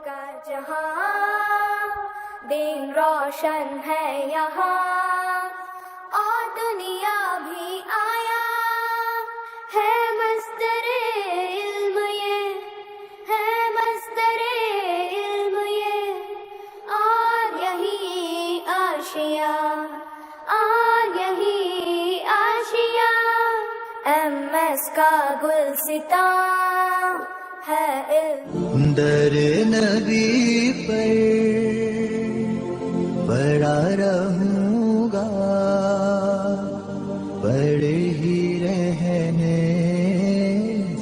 का जहां दिन रोशन है यहाँ और दुनिया भी आया है मस्दरे इल्म ये है मस्दरे इल्म ये और यही आशिया और यही आशिया MS का गुलसिता है इल्म। दर नबी पर पड़ा रहूंगा, पड़े ही रहने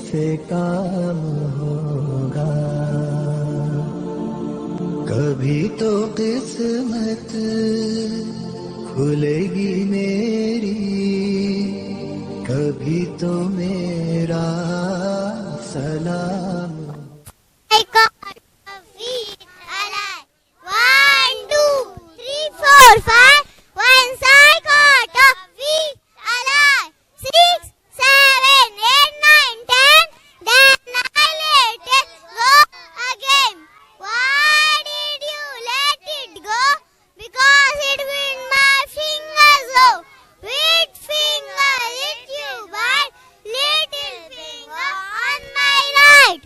से काम होगा। कभी तो किस्मत खुलेगी मेरी, कभी तो मेरा सलाम। I got a feet alive. 1, 2, 3, 4, 5. Once I got a feet alive. 6, 7, 8, 9, 10. Then I let it go again. Why did you let it go? Because it with my fingers go. Which finger did you bite? Little finger on my right.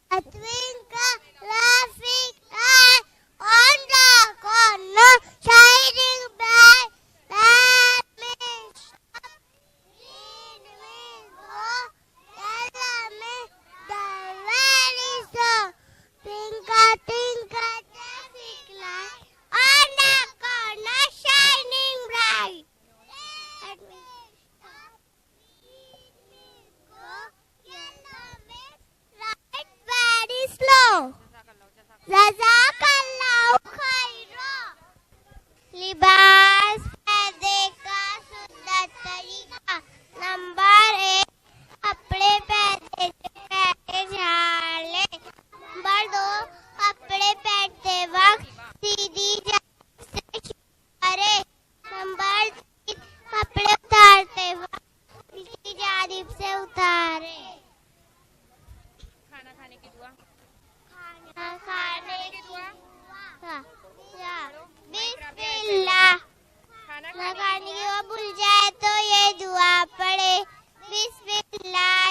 A twinkle laughing eye on the corner, shining bright. That means stop. It will go. Tell me the way is the twinkle twinkle traffic light on the corner, shining bright. That means stop. It will go. Tell me right very slow. Jazakallahu khairan. लिबास पैदे का सुंदर तरीका। Number 1, कपड़े पहनते से पहले झाड़ ले। नंबर 2, कपड़े पहनते वक्त सीधी जानिब से शुरू करे। नंबर 3, कपड़े उतारते वक्त उल्टी जानिब से उतारे। खाना खाने की दुआ। खाना खाने की दुआ। बिस्मिल्लाह। खाना खाना खाने की दुआ भूल जाए तो ये दुआ पढ़े। बिस्मिल्लाह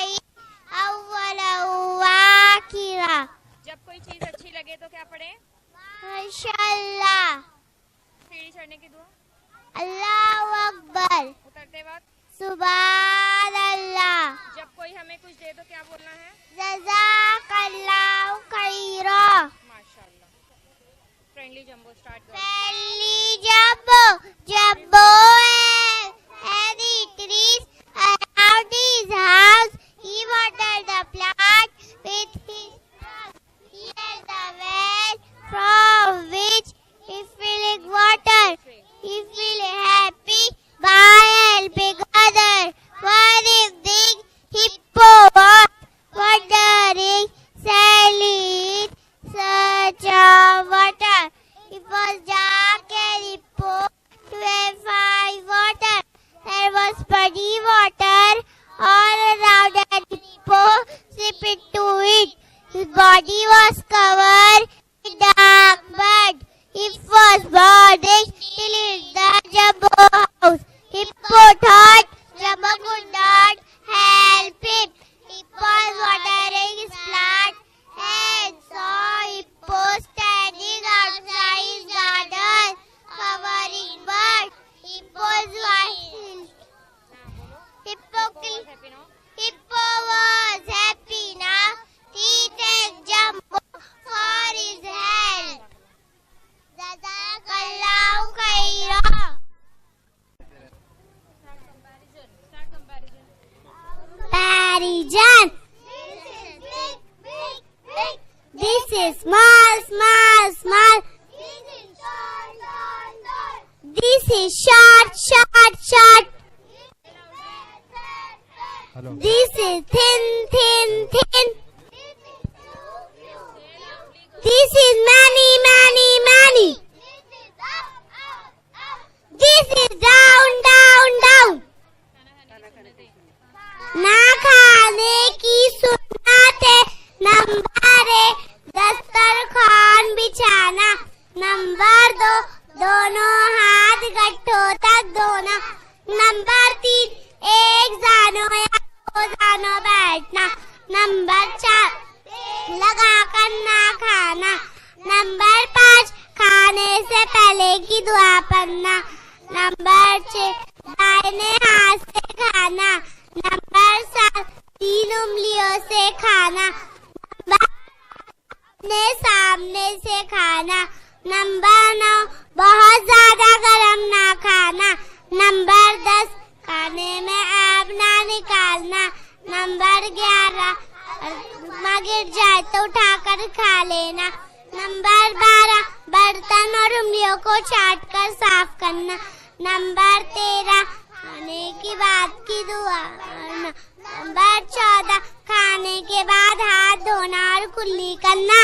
अव्वला व आखिरा। जब कोई चीज अच्छी लगे तो क्या पढ़े? माशाअल्लाह। सीढ़ी चढ़ने की दुआ। अल्लाहु अकबर। उतरते वक्त। सुभान अल्लाह। जब कोई हमें कुछ दे तो क्या बोलना है? जज़ाकल्लाहु खैरा। माशाल्लाह। फ्रेंडली जंबो स्टार्ट करो। Friendly jumbo, jumbo and the trees around his house. He watered the plant with his trunk. He had the well from which he filled water. He felt happy by helping others. One evening, hippo was wandering sadly in search of water. It was dark and hippo couldn't find water. There was muddy water all around and hippo slipped into it. His body was covered in dark mud. It was burning till in the jumbo house. Hippo thought Jumbo could not help him. Hippo was watering his plant and saw Hippo standing outside his garden, covering mud. Hippo's wife. Hippo was happy now. He thanked Jumbo for his help. Jazakallahu khairan. Start comparison. Comparison. This is big, big, big. This is small, small, small. This is short, short, short. This is short, short, short. This is thin, thin, thin. This is many, many, many. This is down, down, down. ना खाने की सुन्नत है, number number 4 लगा कर ना खाना। Number 5 खाने से पहले की दुआ पढ़ना। नंबर 6 दाहिने हाथ से खाना। नंबर 7 3 उंगलियों से खाना। नंबर अपने सामने से खाना। नंबर 9 बहुत ज्यादा गरम ना खाना। नंबर 10 खाने में ऐब ना निकालना। नंबर 11 गिर जाए तो उठाकर खा लेना। नंबर 12 बर्तन और उंगलियों को चाट कर साफ करना। नंबर 13 खाने की बाद की दुआ करना। नंबर 14 खाने के बाद हाथ धोना और कुल्ली करना।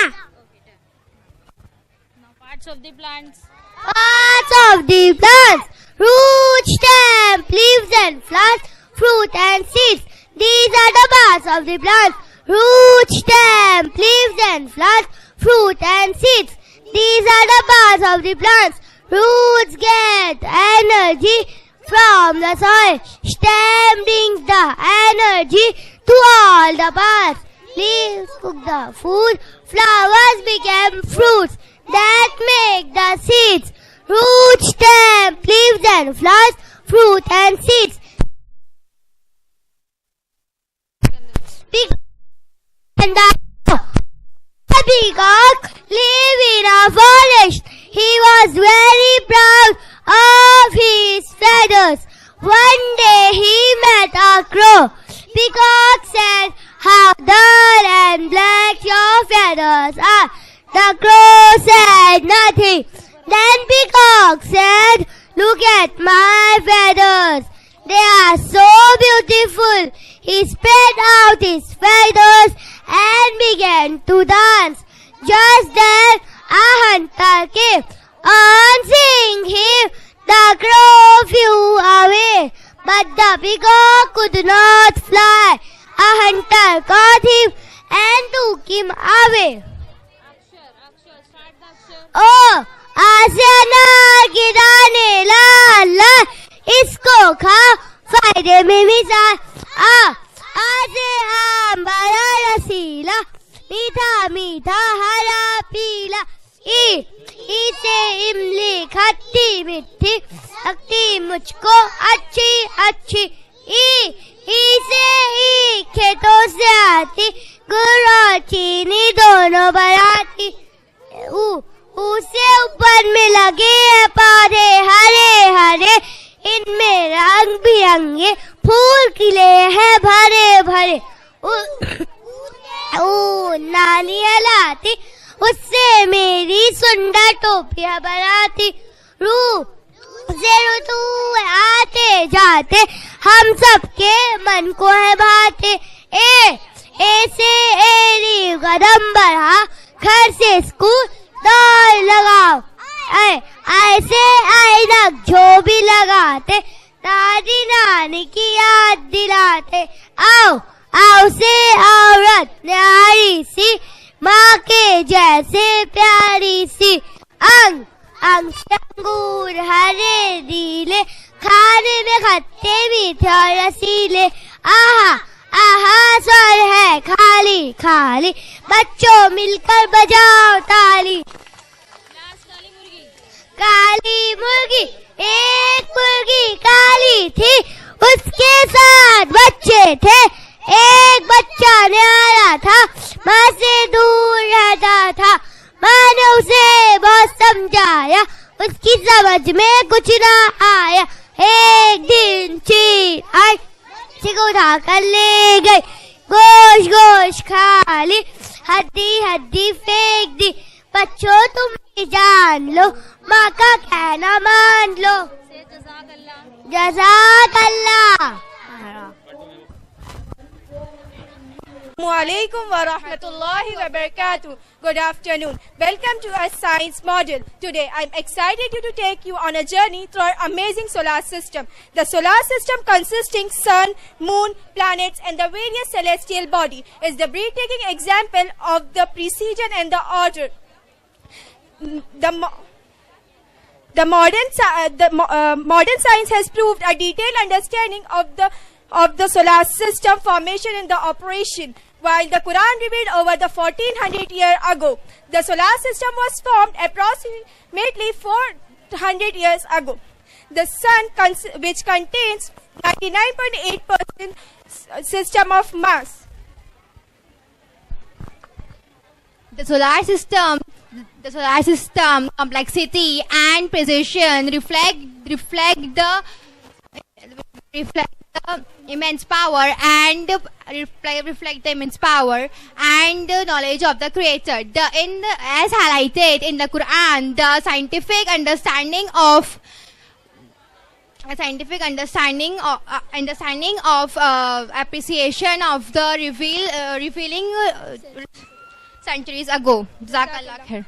Now parts of the plants. Parts of the plants: root, stem, leaves and flowers, fruit and seeds. These are the parts of the plants: root, stem, leaves and flowers, fruit and seeds. These are the parts of the plants. Roots get energy from the soil. Stem brings the energy to all the parts. Leaves cook the food. Flowers become fruits that make the seeds. Root, stem, leaves and flowers, fruit and seeds. And the peacock lived in a forest. He was very proud of his feathers. One day he met a crow. Peacock said, "How dull and black your feathers are." The crow said nothing. Then Peacock said, "Look at my feathers. They are so beautiful." He spread out his feathers and began to dance. Just then a hunter came. On seeing him, the crow flew away, but the peacock could not fly. A hunter caught him and took him away. Akshar, start the akshar. Oh, आसियाना की दाने लाल लाल, इसको खाओ फायदे में मिसाल। आसे आम बड़ा रसीला, मीठा मीठा हरा पीला। इसे इमली खट्टी मिट्टी, लगती मुझको अच्छी अच्छी। इसे खेतों से आती, गुड़ और चीनी दोनों बनाती। उसे ऊपर में लगे हैं पौधे हरे हरे, इनमें रंग बिरंगे फूल खिले हैं भरे भरे। नानियाँ लाती, उससे मेरी सुंदर टोपियाँ बनाती। से ऋतु आते जाते, हम सबके मन को है भाते। ऐसे एरी कदम बढ़ा, घर से स्कूल दौड़ लगाओ। ऐसे ऐनक जो भी लगाते, दादी नानी की याद दिलाते। आओ से औरत न्यारी सी, माँ के जैसे प्यारी सी। अंग से अंगूर हरे नीले, खाने में खट्टे मीठे और रसीले। आहा स्वर है खाली खाली, बच्चों मिलकर बजाओ ताली। Last काली मुर्गी, एक मुर्गी काली थी, उसके साथ बच्चे थे। एक बच्चा न्यारा था, माँ से दूर रहता था। माँ ने उसे बहुत समझाया, उसकी समझ में कुछ ना आया। एक दिन चील आई, बच्चे को उठा कर ले गई। गोश गोश खा ली, हड्डी हड्डी फेंक दी। बच्चों तुम भी जान लो, माँ का कहना मान लो। Say Jazakallah. जज़ाकल्लाह। Assalamualaikum wa rahmatullahi wa barakatuh. Good afternoon. Welcome to our science module. Today I'm excited to take you on a journey through our amazing solar system. The solar system, consisting sun, moon, planets and the various celestial body, is the breathtaking example of the precision and the order. The modern science has proved a detailed understanding of the solar system formation and the operation. while the Quran revealed over the 1400 years ago. The solar system was formed approximately 400 years ago. The sun, which contains 99.8% system of mass. The solar system complexity and precision reflect the immense power and reflect the immense power and knowledge of the Creator. As highlighted in the Quran, the scientific understanding of appreciation of the revealing centuries ago. Jazakallah khair.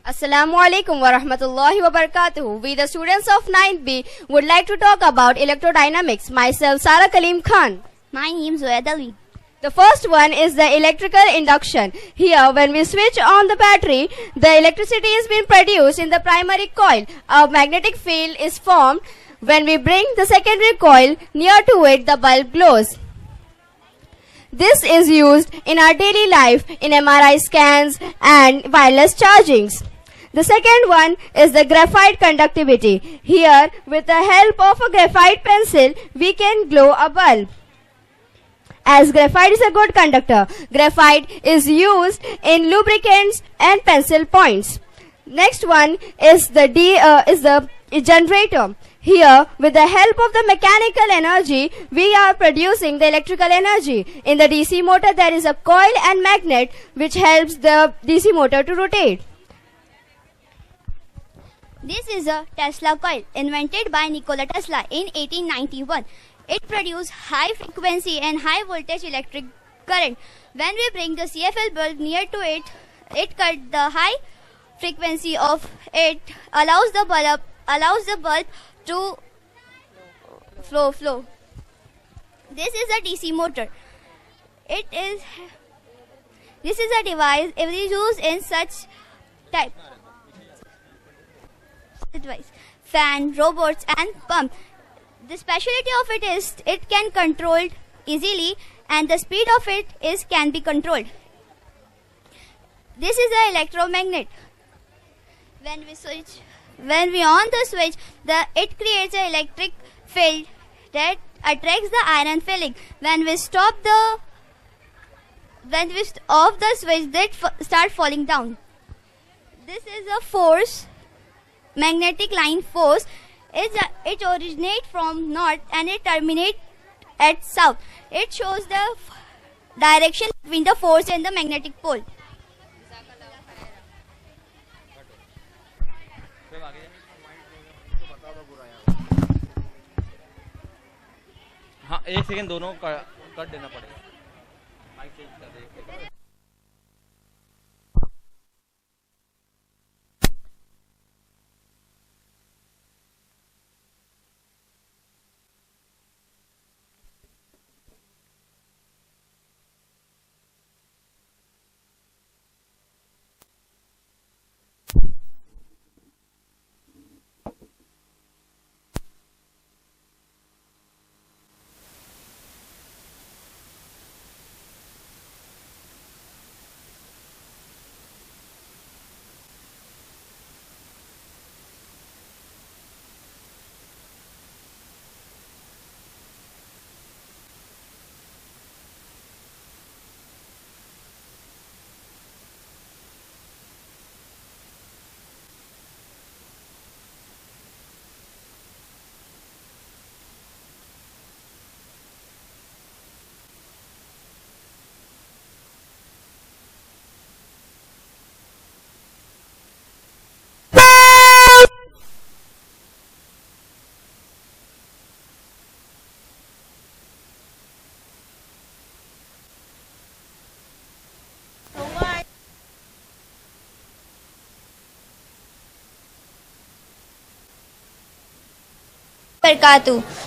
Assalamu alaikum wa rahmatullahi wa barakatuh. We, the students of 9th B, would like to talk about electrodynamics. Myself, Sara Kaleem Khan. My name is Zoed Ali. The first one is the electrical induction. Here, when we switch on the battery, the electricity is being produced in the primary coil. A magnetic field is formed. When we bring the secondary coil near to it, the bulb glows. This is used in our daily life in MRI scans and wireless chargings. The second one is the graphite conductivity. Here, with the help of a graphite pencil, we can glow a bulb. As graphite is a good conductor, graphite is used in lubricants and pencil points. Next one is the generator. Here, with the help of the mechanical energy, we are producing the electrical energy. In the DC motor, there is a coil and magnet which helps the DC motor to rotate. This is a Tesla coil invented by Nikola Tesla in 1891. It produces high frequency and high voltage electric current. When we bring the CFL bulb near to it, it cuts the high frequency of it, allows the bulb to flow. This is a DC motor. This is a device used in such type device, fan, robots and pump. The specialty of it is it can controlled easily and the speed of it can be controlled. This is an electromagnet. When we on the switch, it creates an electric field that attracts the iron filling. When we off the switch, that start falling down. This is a force, magnetic line force. It originates from north and it terminates at south. It shows the direction between the force and the magnetic pole. हाँ एक second दोनों cut देना पड़ेगा mic change कर दे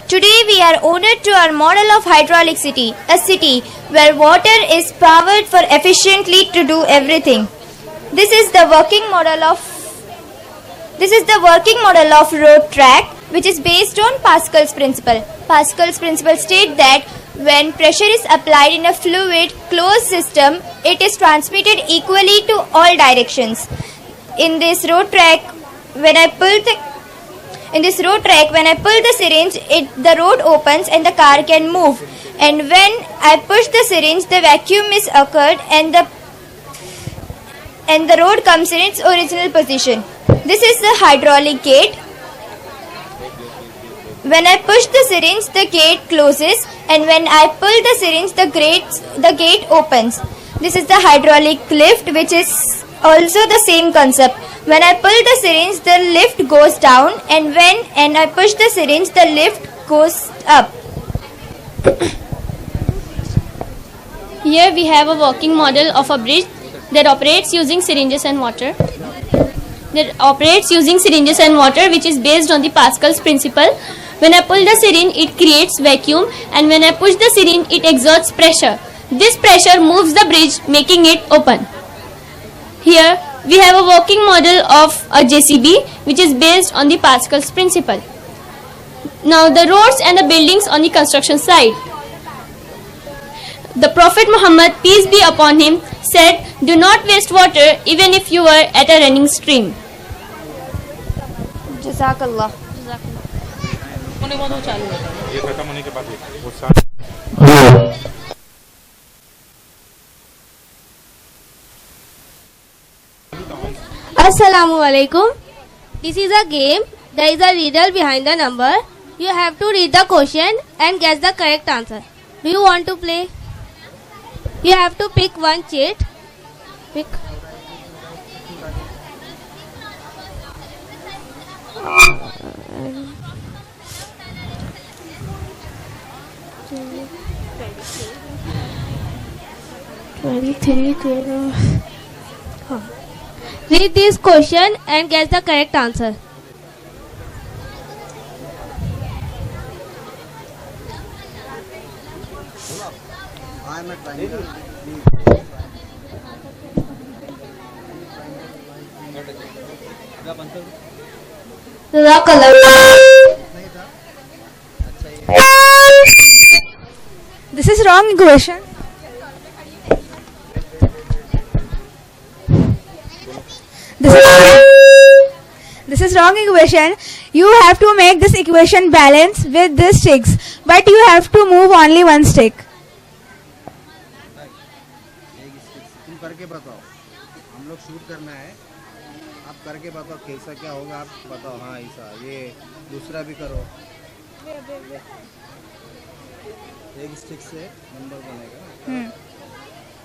Today we are honored to our model of hydraulic city, a city where water is powered for efficiently to do everything. This is the working model of This is the working model of road track, which is based on Pascal's principle. Pascal's principle states that when pressure is applied in a fluid closed system, it is transmitted equally to all directions. In this road track, when I pull the syringe, the road opens and the car can move. And when I push the syringe, the vacuum is occurred and the road comes in its original position. This is the hydraulic gate. When I push the syringe, the gate closes, and when I pull the syringe, the gate opens. This is the hydraulic lift, which is also the same concept. When I pull the syringe, the lift goes down, and when I push the syringe, the lift goes up. Here we have a working model of a bridge that operates using syringes and water. Which is based on the Pascal's principle. When I pull the syringe, it creates vacuum, and when I push the syringe, it exerts pressure. This pressure moves the bridge, making it open. Here we have a working model of a JCB, which is based on the Pascal's principle. Now the roads and the buildings on the construction site. The Prophet Muhammad, peace be upon him, said, "Do not waste water even if you are at a running stream." Jazakallah. Assalamu alaikum. This is a game. There is a riddle behind the number. You have to read the question and guess the correct answer. Do you want to play? You have to pick one cheat. Pick. Read this question and guess the correct answer. This is wrong equation. This is wrong equation. You have to make this equation balance with these sticks, but you have to move only one stick. तुम करके बताओ, हम लोग shoot करना है, आप करके बताओ कैसा क्या होगा, आप बताओ। हाँ ऐसा, ये दूसरा भी करो। एक स्टिक से नंबर बनेगा।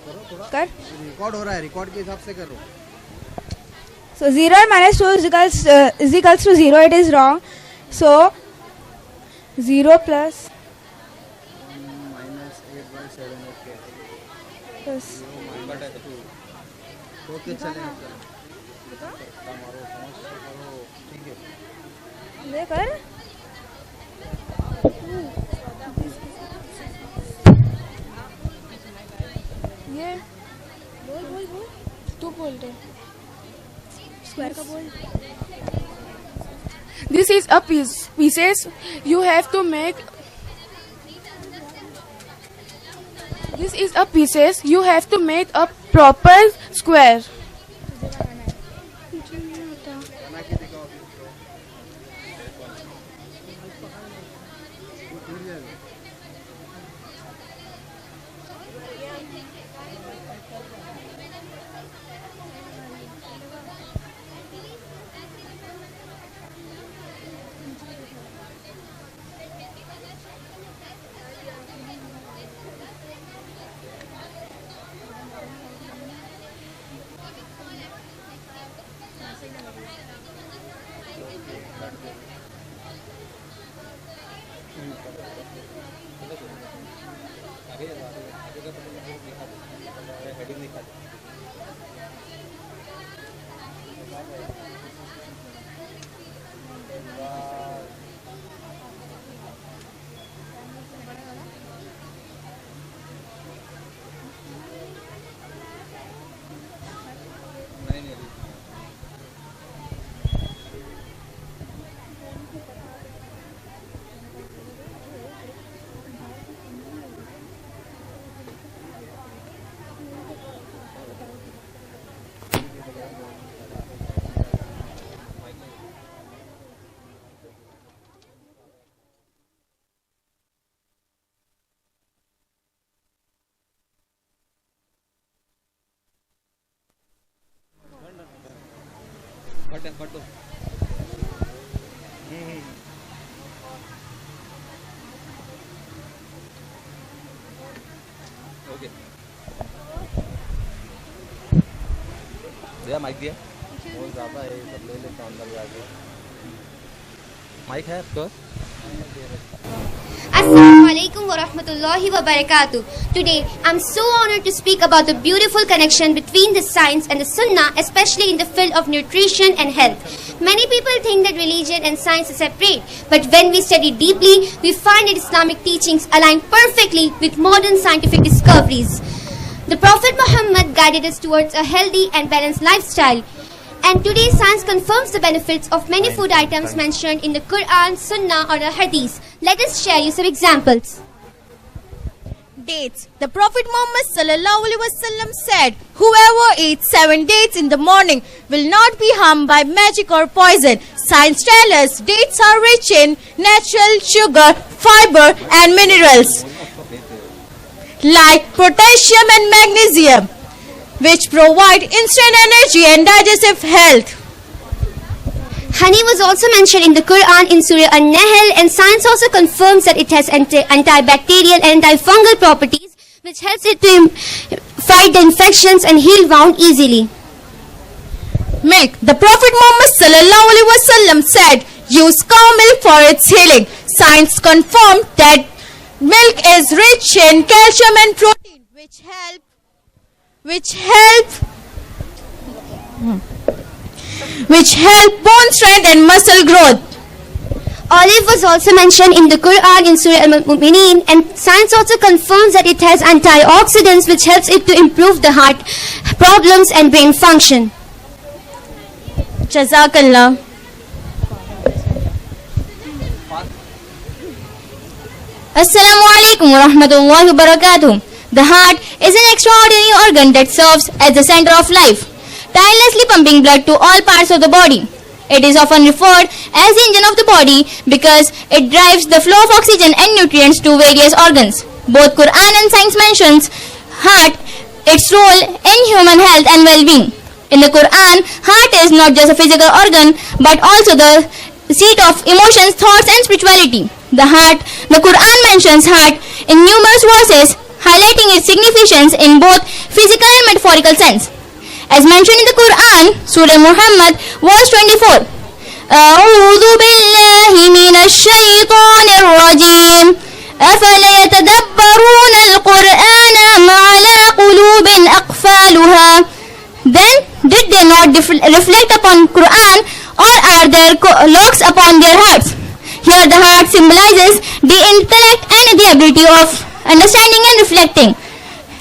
करो थोड़ा। कर। रिकॉर्ड हो रहा है, रिकॉर्ड के हिसाब से करो। So 0 minus 2 is equals to 0. It is wrong. So 0 plus minus 8/7. Okay. Plus. Okay चलेगा। ठीक है। देखकर ये बोल तू बोल दे स्क्वायर का बोल। This is a pieces you have to make. This is a pieces you have to make a proper square. दो. Okay. दिया माइक दिया. बहुत ज़्यादा है, ये सब ले लेता हूँ अंदर जाके. माइक है आपका? Assalamu alaikum wa rahmatullahi wa barakatuh. Today, I'm so honored to speak about the beautiful connection between the science and the sunnah, especially in the field of nutrition and health. Many people think that religion and science are separate, but when we study deeply, we find that Islamic teachings align perfectly with modern scientific discoveries. The Prophet Muhammad guided us towards a healthy and balanced lifestyle. And today science confirms the benefits of many food items mentioned in the Quran, Sunnah or the Hadith. Let us share you some examples. Dates. The Prophet Muhammad sallallahu alaihi wasallam said, whoever eats 7 dates in the morning will not be harmed by magic or poison. Science tells us dates are rich in natural sugar, fiber and minerals like potassium and magnesium, which provide instant energy and digestive health. Honey was also mentioned in the Quran in Surah An-Nahl, and science also confirms that it has antibacterial and antifungal properties, which helps it to fight the infections and heal wounds easily. Milk. The Prophet Muhammad sallallahu alaihi wasallam said, use cow milk for its healing. Science confirmed that milk is rich in calcium and protein, which help bone strength and muscle growth. Olive was also mentioned in the Quran in Surah Al-Mu'mineen, and science also confirms that it has antioxidants, which helps it to improve the heart problems and brain function. Jazakallah. Assalamu alaikum wa rahmatullahi wa barakatuh. The heart is an extraordinary organ that serves as the center of life, tirelessly pumping blood to all parts of the body. It is often referred as the engine of the body because it drives the flow of oxygen and nutrients to various organs. Both Quran and science mentions heart, its role in human health and well-being. In the Quran, heart is not just a physical organ but also the seat of emotions, thoughts and spirituality. The Quran mentions heart in numerous verses, highlighting its significance in both physical and metaphorical sense. As mentioned in the Quran, Surah Muhammad, verse 24, أعوذ بالله من الشيطان الرجيم أفلا يتدبرون القرآن أم على قلوب أقفالها. Then did they not reflect upon Quran, or are there locks upon their hearts? Here the heart symbolizes the intellect and the ability of understanding and reflecting.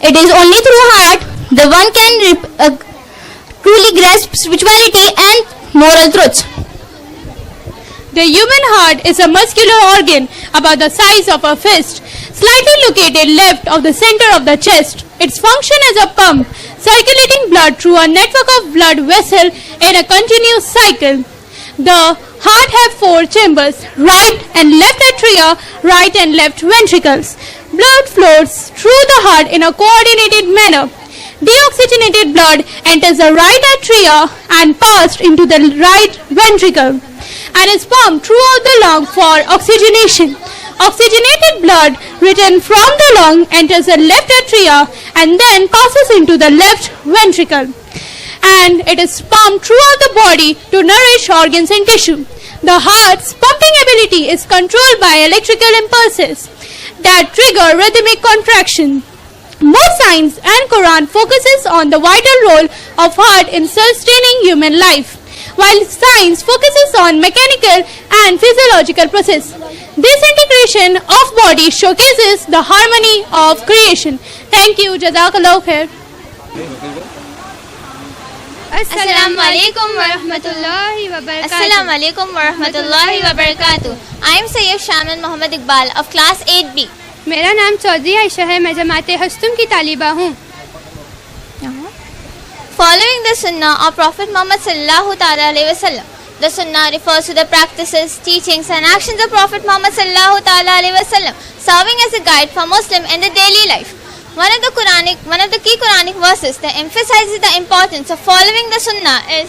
It is only through heart the one can truly grasp spirituality and moral truths. The human heart is a muscular organ about the size of a fist, slightly located left of the center of the chest. Its function as a pump, circulating blood through a network of blood vessels in a continuous cycle. The heart has 4 chambers, right and left atria, right and left ventricles. Blood flows through the heart in a coordinated manner. Deoxygenated blood enters the right atria and passed into the right ventricle and is pumped throughout the lung for oxygenation. Oxygenated blood returned from the lung enters the left atria and then passes into the left ventricle, and it is pumped throughout the body to nourish organs and tissue. The heart's pumping ability is controlled by electrical impulses that trigger rhythmic contraction. Both science and Quran focuses on the vital role of heart in sustaining human life, while science focuses on mechanical and physiological process. This integration of body showcases the harmony of creation. Thank you. Jazakallah khair. Assalamu alaikum wa rahmatullahi wa barakatuh. Assalamu alaikum wa rahmatullahi wa barakatuh. I am Sayyid Shamil Muhammad Iqbal of class 8B. میرا نام چودھری عائشہ ہے. میں جماعت ہستم کی طالبہ ہوں. Following the Sunnah of Prophet Muhammad sallallahu ta'ala alayhi wa sallam. The Sunnah refers to the practices, teachings and actions of Prophet Muhammad sallallahu ta'ala alayhi wa sallam, serving as a guide for Muslim in the daily life. One of the key Quranic verses that emphasizes the importance of following the Sunnah is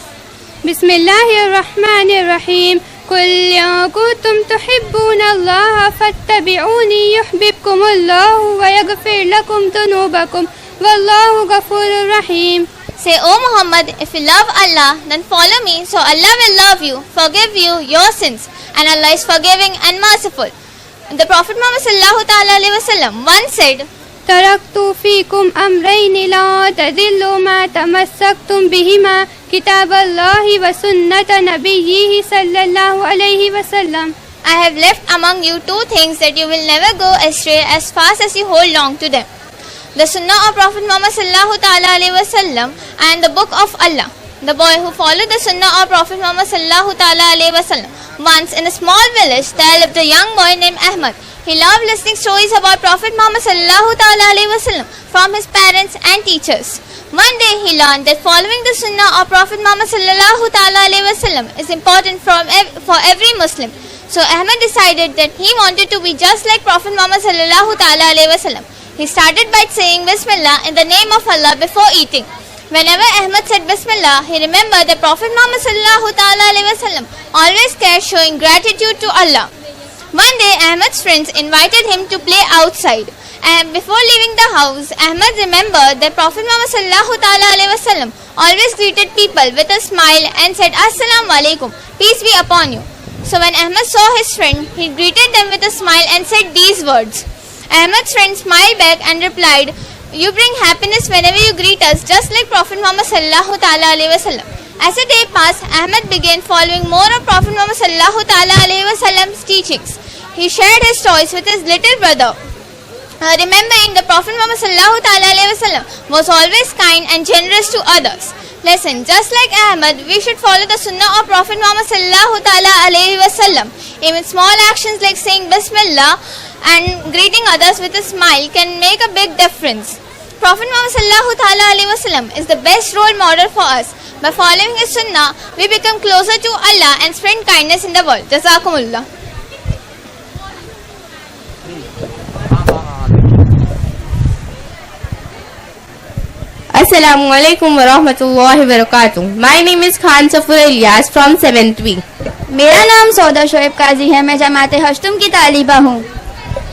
بسم الله الرحمن الرحيم قل إن كنتم تحبون الله فاتبعوني يحببكم الله ويغفر لكم ذنوبكم والله غفور رحيم. Say, O Muhammad, if you love Allah, then follow me, so Allah will love you, forgive you your sins, and Allah is forgiving and merciful. The Prophet Muhammad sallallahu ta'ala alayhi wa sallam once said, تركت فيكم أمرين لا تضلوا ما تمسكتم بهما كتاب الله وسنة نبيه صلى الله عليه وسلم. I have left among you two things that you will never go astray as fast as you hold on to them. The Sunnah of Prophet Muhammad sallallahu ta'ala alayhi wa sallam and the Book of Allah. The boy who followed the Sunnah of Prophet Muhammad sallallahu ta'ala alayhi wa sallam. Once in a small village there lived a young boy named Ahmad. He loved listening stories about Prophet Muhammad sallallahu ta'ala alayhi wa sallam from his parents and teachers. One day he learned that following the Sunnah of Prophet Muhammad sallallahu ta'ala alayhi wa sallam is important for every Muslim. So Ahmad decided that he wanted to be just like Prophet Muhammad sallallahu ta'ala alayhi wa sallam. He started by saying Bismillah in the name of Allah before eating. Whenever Ahmad said Bismillah, he remembered that Prophet Muhammad sallallahu ta'ala alayhi wa sallam always cared, showing gratitude to Allah. One day Ahmad's friends invited him to play outside, and before leaving the house, Ahmad remembered that Prophet Muhammad sallallahu ta'ala alayhi wa sallam always greeted people with a smile and said Assalamu alaikum, peace be upon you. So when Ahmad saw his friend, he greeted them with a smile and said these words. Ahmad's friend smiled back and replied, you bring happiness whenever you greet us, just like Prophet Muhammad sallallahu ta'ala alayhi wa sallam. As the day passed, Ahmad began following more of Prophet Muhammad sallallahu ta'ala alayhi wa sallam's teachings. He shared his toys with his little brother, remembering that Prophet Muhammad sallallahu ta'ala alayhi wa sallam was always kind and generous to others. Listen, just like Ahmad, we should follow the Sunnah of Prophet Muhammad sallallahu ta'ala alayhi wa sallam. Even small actions like saying Bismillah and greeting others with a smile can make a big difference. Prophet Muhammad sallallahu ta'ala alayhi wa sallam is the best role model for us. By following his Sunnah, we become closer to Allah and spread kindness in the world. Jazakumullah. Assalamu alaikum wa rahmatullahi wa barakatuh. My name is Khan Safur Ilyas from 7th B. मेरा नाम सौदा शोएब काजी है. मैं जमात हश्तुम की तालिबा हूँ.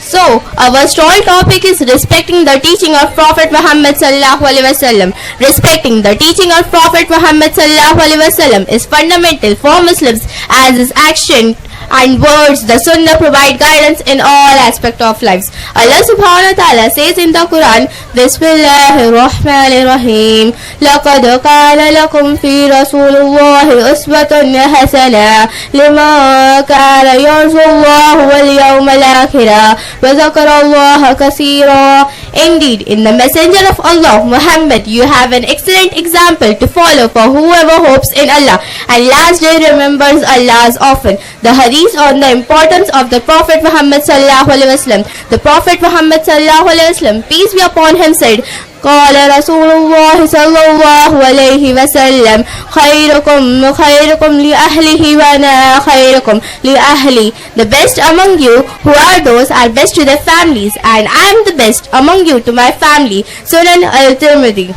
So, our stall topic is respecting the teaching of Prophet Muhammad sallallahu alaihi wasallam. Respecting the teaching of Prophet Muhammad sallallahu alaihi wasallam is fundamental for Muslims as his action and words, the Sunnah, provide guidance in all aspects of lives. Allah subhanahu wa ta'ala says in the Quran, Bismillahir Rahmanir Rahim, لَقَدْ كَانَ لَكُمْ فِي رَسُولِ اللَّهِ أُسْوَةٌ حَسَنَةٌ لِمَنْ كَانَ يَرْجُو اللَّهَ وَالْيَوْمَ الْآخِرَ وَذَكَرَ اللَّهَ كَثِيرًا. Indeed, in the Messenger of Allah, Muhammad, you have an excellent example to follow for whoever hopes in Allah and last day remembers Allah often. The hadith on the importance of the Prophet Muhammad sallallahu alaihi wasallam. The Prophet Muhammad sallallahu alaihi wasallam, peace be upon him, said, قال رسول الله صلى الله عليه وسلم خيركم لأهله وأنا خيركم لأهلي. The best among you who are those are best to their families, and I am the best among you to my family. Sunan al-Tirmidhi.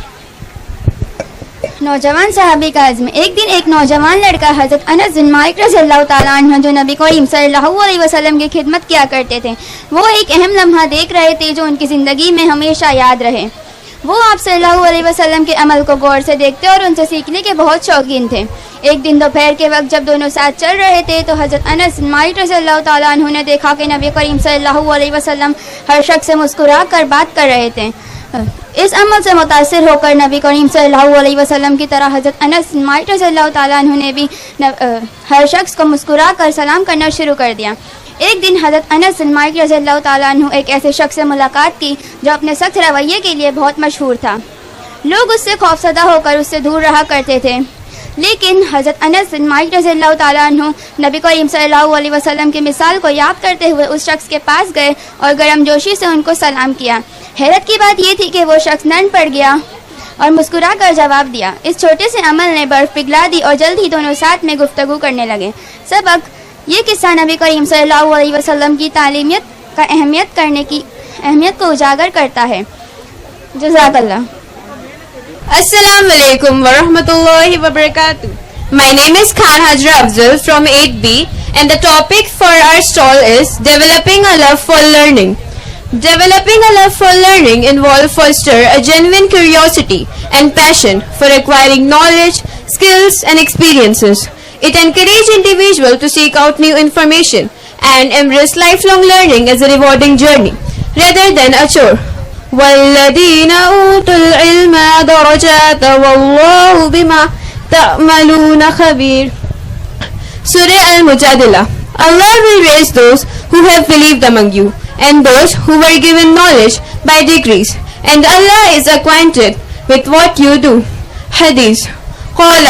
नौजवान सहाबी का आज़म. एक दिन एक नौजवान लड़का हज़रत अनस बिन मालिक रज़ियल्लाहु ताला अन्हु, जो नबी करीम सल्लल्लाहु अलैहि वसल्लम की खिदमत किया करते थे, वो एक अहम लम्हा देख रहे थे जो उनकी ज़िंदगी में हमेशा याद रहे. वो आप सल्लल्लाहु अलैहि वसल्लम के अमल को गौर से देखते और उनसे सीखने के बहुत शौकीन थे. एक दिन दोपहर के वक्त जब दोनों साथ चल रहे थे तो हज़रत अनस बिन मालिक रज़ियल्लाहु ताला अन्हु ने देखा कि नबी करीम सल्लल्लाहु अलैहि वसल्लम हर शख्स से मुस्कुरा कर बात कर रहे थे. इस अमल से मुतासिर होकर नबी करीम सल्लल्लाहु अलैहि वसल्लम की तरह हज़रत अनस बिन मालिक रज़ियल्लाहु ताला अन्हु ने भी हर शख्स को मुस्कुरा कर सलाम करना शुरू कर दिया. एक दिन हज़रत अनस बिन मालिक रज़ियल्लाहु ताला अन्हु एक ऐसे शख्स से मुलाकात की जो अपने सख्त रवैये के लिए बहुत मशहूर था. लोग उससे खौफसदा होकर उससे दूर रहा करते थे, लेकिन हज़रत अनस बिन मालिक रज़ियल्लाहु ताला अन्हु नबी करीम सल्लल्लाहु अलैहि वसल्लम की मिसाल को याद करते हुए उस शख्स के पास गए और गर्मजोशी से उनको सलाम किया. हैरत की बात यह थी कि वो शख्स नन पड़ गया और मुस्कुरा कर जवाब दिया. इस छोटे से अमल ने बर्फ पिघला दी और जल्द ही दोनों साथ में गुफ्तगू करने लगे. सबक ये किस्सा नबी करीम सल्लल्लाहु अलैहि वसल्लम की तालीमियत का अहमियत को उजागर करता है. जज़ाकल्लाह. Assalamu alaikum wa rahmatullahi wa barakatuh. My name is Khan Hajra Afzal from 8B, and the topic for our stall is Developing a Love for Learning. Developing a love for learning involves foster a genuine curiosity and passion for acquiring knowledge, skills and experiences. It encourages individuals to seek out new information and embrace lifelong learning as a rewarding journey rather than a chore. وَالَّذِينَ أُوتُوا الْعِلْمَ دَرَجَاتٍ وَاللَّهُ بِمَا تَعْمَلُونَ خَبِيرٌ. Surah Al-Mujadila. Allah will raise those who have believed among you and those who were given knowledge by degrees, and Allah is acquainted with what you do. Hadith. قال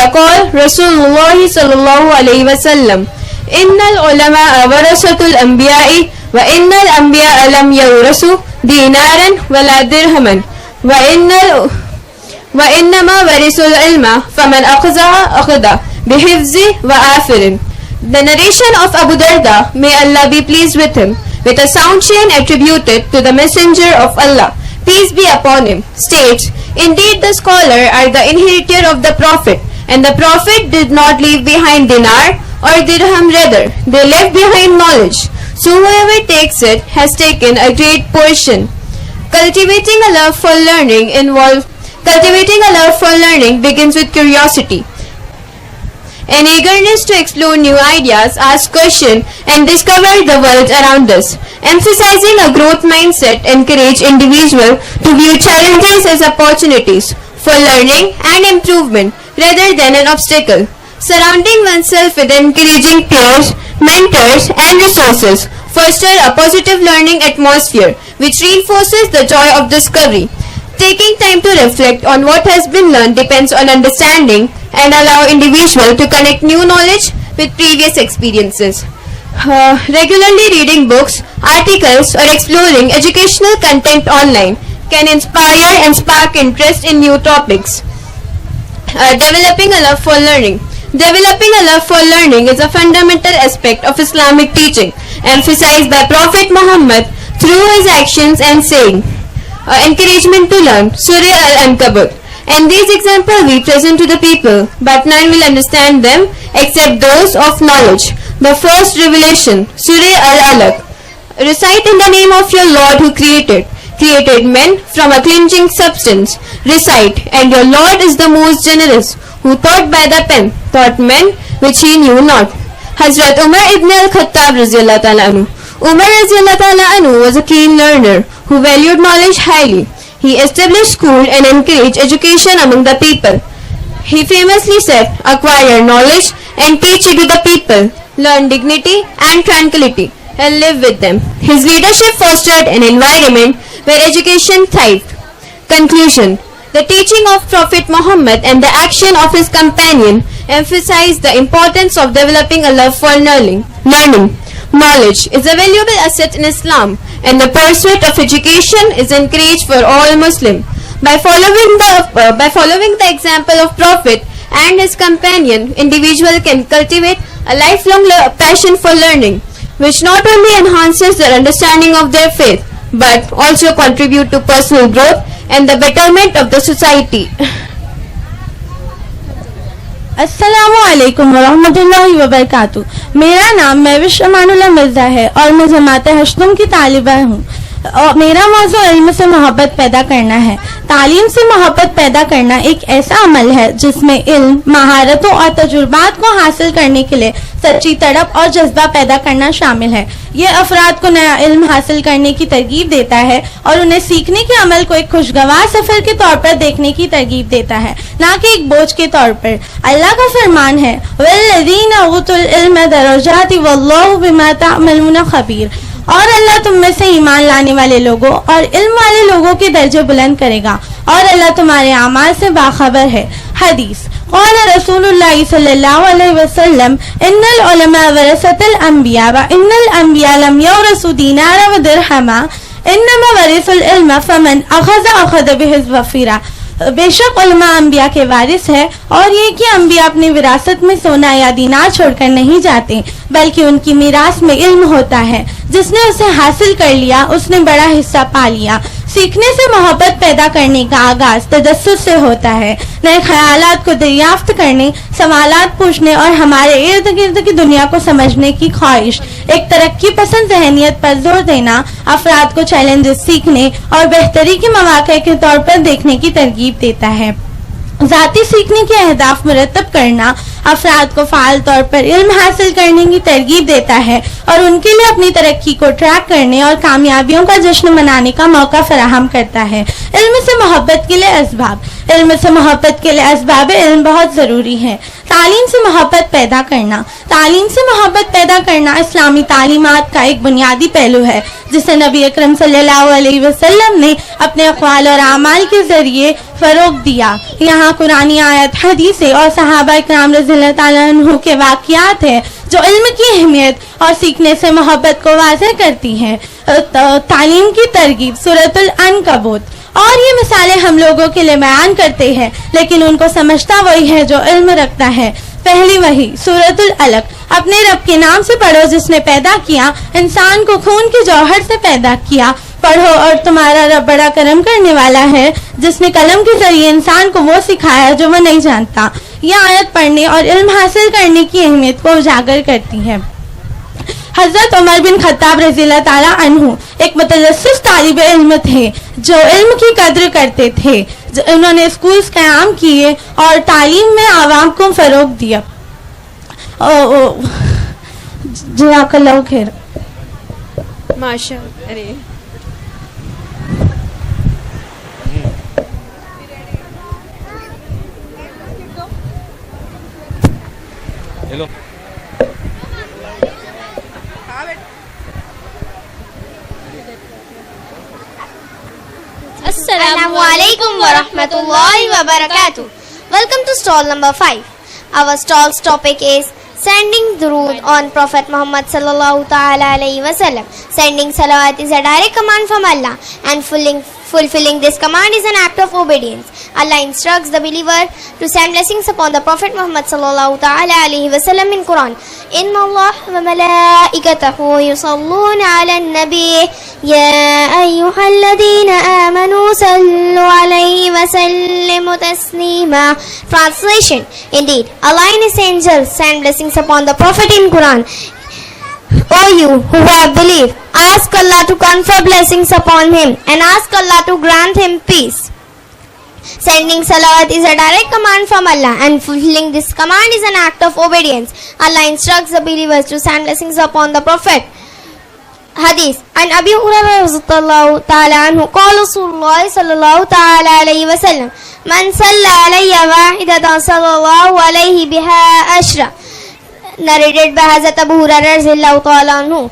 رسول الله صلى الله عليه وسلم إن العلماء ورثة الأنبياء وإن الأنبياء لم يورثوا دينارا ولا درهما وإنما ورثوا العلم فمن أخذها أخذ بحفظ وآفر. The narration of Abu Darda, may Allah be pleased with him, with a sound chain attributed to the Messenger of Allah, peace be upon him, states, indeed the scholar are the inheritor of the Prophet, and the Prophet did not leave behind dinar or dirham, rather they left behind knowledge. So whoever takes it has taken a great portion. Cultivating a love for learning begins with curiosity, an eagerness to explore new ideas, ask questions, and discover the world around us. Emphasizing a growth mindset encourages individuals to view challenges as opportunities for learning and improvement rather than an obstacle. Surrounding oneself with encouraging peers, mentors, and resources foster a positive learning atmosphere which reinforces the joy of discovery. Taking time to reflect on what has been learned depends on understanding and allow individuals to connect new knowledge with previous experiences. Regularly reading books, articles, or exploring educational content online can inspire and spark interest in new topics. Developing a love for learning. Developing a love for learning is a fundamental aspect of Islamic teaching, emphasized by Prophet Muhammad through his actions and saying. Encouragement to learn. Surah Al-Ankabut. And these examples we present to the people, but none will understand them except those of knowledge. The first revelation. Surah Al-Alaq. Recite in the name of your Lord who created men from a clinging substance. Recite, and your Lord is the most generous, who taught by the pen, taught men which he knew not. Hazrat Umar ibn al-Khattab radiyallahu ta'ala anhu. Umar radiyallahu ta'ala anhu was a keen learner who valued knowledge highly. He established school and encouraged education among the people. He famously said, acquire knowledge and teach it to the people, learn dignity and tranquility, and live with them. His leadership fostered an environment where education thrived. Conclusion. The teaching of Prophet Muhammad and the action of his companion emphasize the importance of developing a love for learning. Knowledge is a valuable asset in Islam, and the pursuit of education is encouraged for all Muslims. By following the example of Prophet and his companion, individual can cultivate a lifelong passion for learning, which not only enhances their understanding of their faith, but also contribute to personal growth and the betterment of the society. अस्सलामुअलैकुम वरहमतुल्लाहि वबरकातुह। मेरा नाम महविश अमानुल्लाह मिर्ज़ा है और मैं जमात हश्तुम की तालिबा हूँ। मेरा मौजू इल्म से मोहब्बत पैदा करना है। तालीम से मोहब्बत पैदा करना एक ऐसा अमल है जिसमें इल्म, महारतों और तजुर्बात को हासिल करने के लिए सच्ची तड़प और जज्बा पैदा करना शामिल है। ये अफराद को नया इल्म हासिल करने की तरगीब देता है और उन्हें सीखने के अमल को एक खुशगवार सफर के तौर पर देखने की तरगीब देता है, ना कि एक बोझ के तौर पर। अल्लाह का फरमान है, वल्लज़ीना ऊतुल इल्म दरजाति वल्लाहु बिमा तअमलून खबीर। और अल्लाह तुम में से ईमान लाने वाले लोगों और इल्म वाले लोगों के दर्जे बुलंद करेगा और अल्लाह तुम्हारे अमाल से बाखबर है। हदीस क़ाल रसूलुल्लाह सल्लल्लाहु अलैहि वसल्लम इन्नल उलमा वरसतुल अंबिया व इन्नल अंबिया लम यरसु दीनारा व दिरहमा इन्नमा वरिसुल इल्म फमन अखज़ बिहिज़ वफ़ीरा। बेशक उलमा अंबिया के वारिस है और ये कि अंबिया अपनी विरासत में सोना या दीनार छोड़कर नहीं जाते, बल्कि उनकी मीरास में इल्म होता है। जिसने उसे हासिल कर लिया उसने बड़ा हिस्सा पा लिया। सीखने से मोहब्बत पैदा करने का आगाज तजस्सुस से होता है। नए ख्यालात को दरियाफ्त करने, सवालात पूछने और हमारे इर्द गिर्द की दुनिया को समझने की ख्वाहिश, एक तरक्की पसंद जहनियत पर जोर देना अफराद को चैलेंजेस सीखने और बेहतरी के मौके के तौर पर देखने की तरगीब देता है। ذاتی सीखने के अहदाफ मुरतब करना अफराद को फ़ाल तौर पर इल्म हासिल करने की तरगीब देता है और उनके लिए अपनी तरक्की को ट्रैक करने और कामयाबियों का जश्न मनाने का मौका फराहम करता है। इल्म से मोहब्बत के लिए असबाब। इल्म से मोहब्बत के लिए असबाब इल्म बहुत ज़रूरी है। तालीम से मोहब्बत पैदा करना। तालीम से मोहब्बत पैदा करना इस्लामी तालीमात का एक बुनियादी पहलू है जिसे नबी अकरम सल्लल्लाहु अलैहि वसल्लम ने अपने अक़वाल और आमाल के ज़रिए फ़रोग़ दिया। यहाँ कुरानी आयत, हदीसें और सहाबा इकराम रज़ियल्लाहु ताला अन्हु के वाक़ियात हैं जो इल्म की अहमियत और सीखने से मोहब्बत को वाज़ेह करती हैं। तालीम की तरगीब सूरतुल अनकबूत। और ये मिसालें हम लोगों के लिए बयान करते हैं, लेकिन उनको समझता वही है जो इल्म रखता है। पहली वही सूरतुल अलक। अपने रब के नाम से पढ़ो जिसने पैदा किया, इंसान को खून के जौहर से पैदा किया। पढ़ो और तुम्हारा रब बड़ा करम करने वाला है जिसने कलम के जरिए इंसान को वो सिखाया जो वो नहीं जानता। यह आयत पढ़ने और इल्म हासिल करने की अहमियत को उजागर करती है। हजरत उमर बिन खत्ताब रज़ियल्लाहु ताला अन्हु एक मुतजस्सिस तालिब इल्म थे जो इल्म की कद्र करते थे। उन्होंने स्कूल्स क़याम किए और तालीम में आवाम को फ़रोग़ दिया। जज़ाकल्लाहु खैर। माशा अरे hello Assalamu alaikum wa rahmatullahi wa barakatuh. Welcome to stall number 5. Our stall's topic is sending durood on Prophet Muhammad sallallahu ta'ala alayhi wa sallam. Sending salawat is a direct command from Allah and fulfilling this command is an act of obedience. Allah instructs the believer to send blessings upon the Prophet Muhammad sallallahu ta'ala alayhi wa sallam in Quran. Inna Allah wa malaikatahu yusalluna ala nabi ya ayyuhalladhina amanu sallu alayhi wa sallimu taslima. Translation. Indeed, Allah and His angels send blessings upon the Prophet in Quran. O you who have believed, ask Allah to confer blessings upon him and ask Allah to grant him peace. Sending salawat is a direct command from Allah and fulfilling this command is an act of obedience. Allah instructs the believers to send blessings upon the Prophet. Hadith. And Abi Hurairah radhiyallahu ta'ala anhu qala Rasulullah sallallahu ta'ala alayhi wa sallam man salla alayya wahidatan sallallahu alayhi biha ashra. Narrated by Hazrat Abu Hurairah radhiyallahu ta'ala anhu.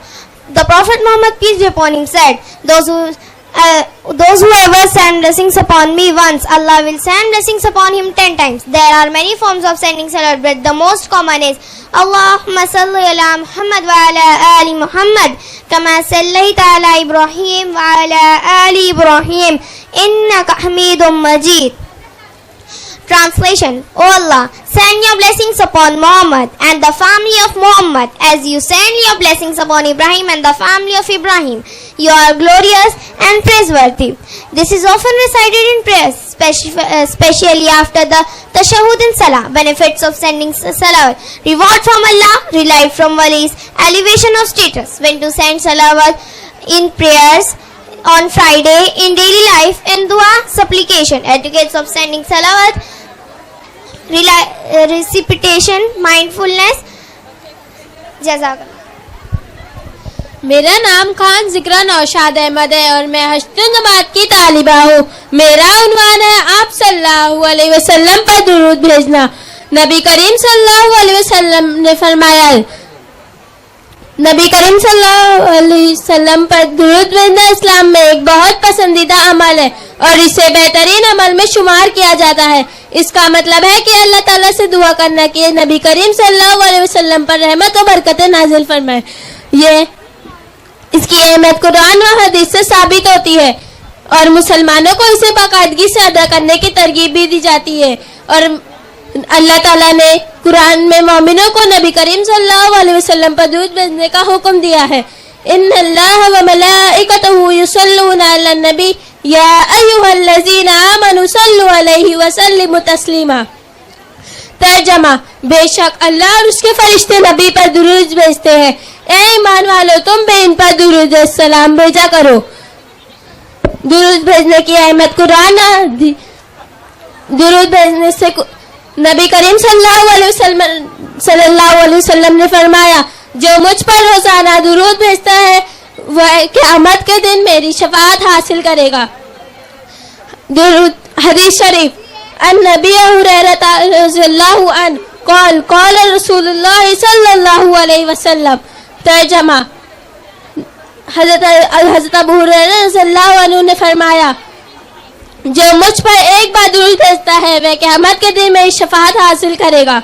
The Prophet Muhammad, peace be upon him, said, those who ever send blessings upon me once, Allah will send blessings upon him 10 times. There are many forms of sending salat, but the most common is Allahumma salli ala Muhammad wa ala ali Muhammad kama sallaita ala Ibrahim wa ala ali Ibrahim innaka Hamidum Majid. Translation. O Allah, send your blessings upon Muhammad and the family of Muhammad as you send your blessings upon Ibrahim and the family of Ibrahim. You are glorious and praiseworthy. This is often recited in prayers, especially after the tashahhud in salah. Benefits of sending salawat: reward from Allah, relief from walis, elevation of status. When to send salawat in prayers on Friday, in daily life, in dua, supplication. Etiquettes of sending salawat: recitation, mindfulness. Jazakallah. मेरा नाम खान जिक्रा नौशाद अहमद है और मैं हश्तुनबाद की तालिबा हूँ। मेरा उन्वान है आप सल्लल्लाहु अलैहि वसल्लम पर दुरूद भेजना। नबी करीम सल्लल्लाहु अलैहि वसल्लम ने फरमाया, नबी करीम सल्लल्लाहु अलैहि वसल्लम पर दुरूद भेजना इस्लाम में एक बहुत पसंदीदा अमल है और इसे बेहतरीन अमल में शुमार किया जाता है। इसका मतलब है कि अल्लाह ताला से दुआ करना कि नबी करीम सल्लल्लाहु अलैहि वसल्लम पर रहमत और बरकतें नाजिल फरमाए। ये इसकी अहमियत कुरान और हदीस से साबित होती है और मुसलमानों को इसे बाकायदगी से अदा करने की तरगीब भी दी जाती है। और अल्लाह ताला ने कुरान में मोमिनों को नबी करीम सल्लल्लाहु अलैहि वसल्लम पर दुरूद भेजने का हुक्म दिया है। इन्नल्लाह व मलाइकतहु युसल्लूना अलन नबी या अय्युहल्लज़ीना आमनु सल्लु अलैहि वसल्लिमु तस्लीमा। तर्जमा, बेशक अल्लाह और उसके फरिश्ते नबी पर दुरूद भेजते हैं, ए ईमान वालो तुम भी इन पर दुरूद सलाम भेजा करो। दुरूद भेजने की अहमियत कुरान, दुरूद भेजने से नबी करीम सल्लल्लाहु अलैहि वसल्लम ने फरमाया, जो मुझ पर रोजाना दुरूद भेजता है वह क़यामत के दिन मेरी शफाअत हासिल करेगा। दुरूद हदीस शरीफ, अन नबी हुरैरा रज़ियल्लाहु अन्हु क़ाल क़ाल रसूलुल्लाह सल्लल्लाहु अलैहि वसल्लम। तर्जमा, हज़रत अबू हुरैरा रज़ियल्लाहु अन्हु ने फरमाया, जो मुझ पर एक बार दुरूद भेजता है वह क़यामत के दिन मेरी शफाअत हासिल करेगा।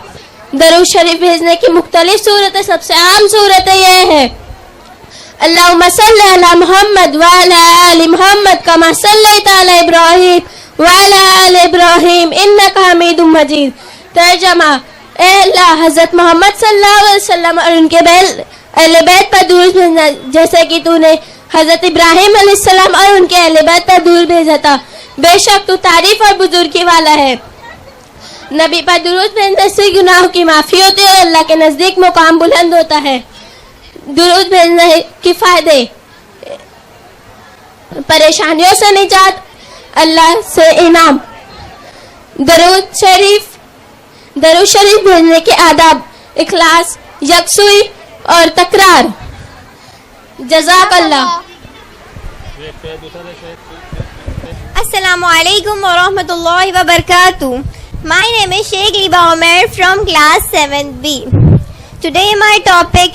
दरूद शरीफ भेजने की मुख्तलिफ सूरतें, सबसे आम सूरतें यह है, अल्लाहुम्मा सल्लि अला मुहम्मद व अला आलि मुहम्मद कमा सल्लैता अला इब्राहीम व अला आलि इब्राहीम इन्नका हमीदुम मजीद। तर्जमा, ए अल्लाह हज़रत मोहम्मद सल्लल्लाहु अलैहि वसल्लम और उनके अहले बैत पर दुरूद भेजना जैसे कि तूने हज़रत इब्राहीम अलैहिस्सलाम और उनके अहले बैत पर दुरूद भेजा था। बेशक तू तारीफ और बुजुर्गी वाला है। नबी पर दुरूद भेजने से गुनाहों की माफ़ी होती है और अल्लाह के नज़दीक मुकाम बुलंद होता है। दुरूद भेजने के फायदे, परेशानियों से निजात, अल्लाह से इनाम। दरूद शरीफ भेजने के आदाब, इखलास, यकसुई और तकरार। जज़ाकल्लाह। Assalamu alaikum wa rahmatullahi wa barakatuh. My name is Sheikh Liba Omer from class 7B. Today my topic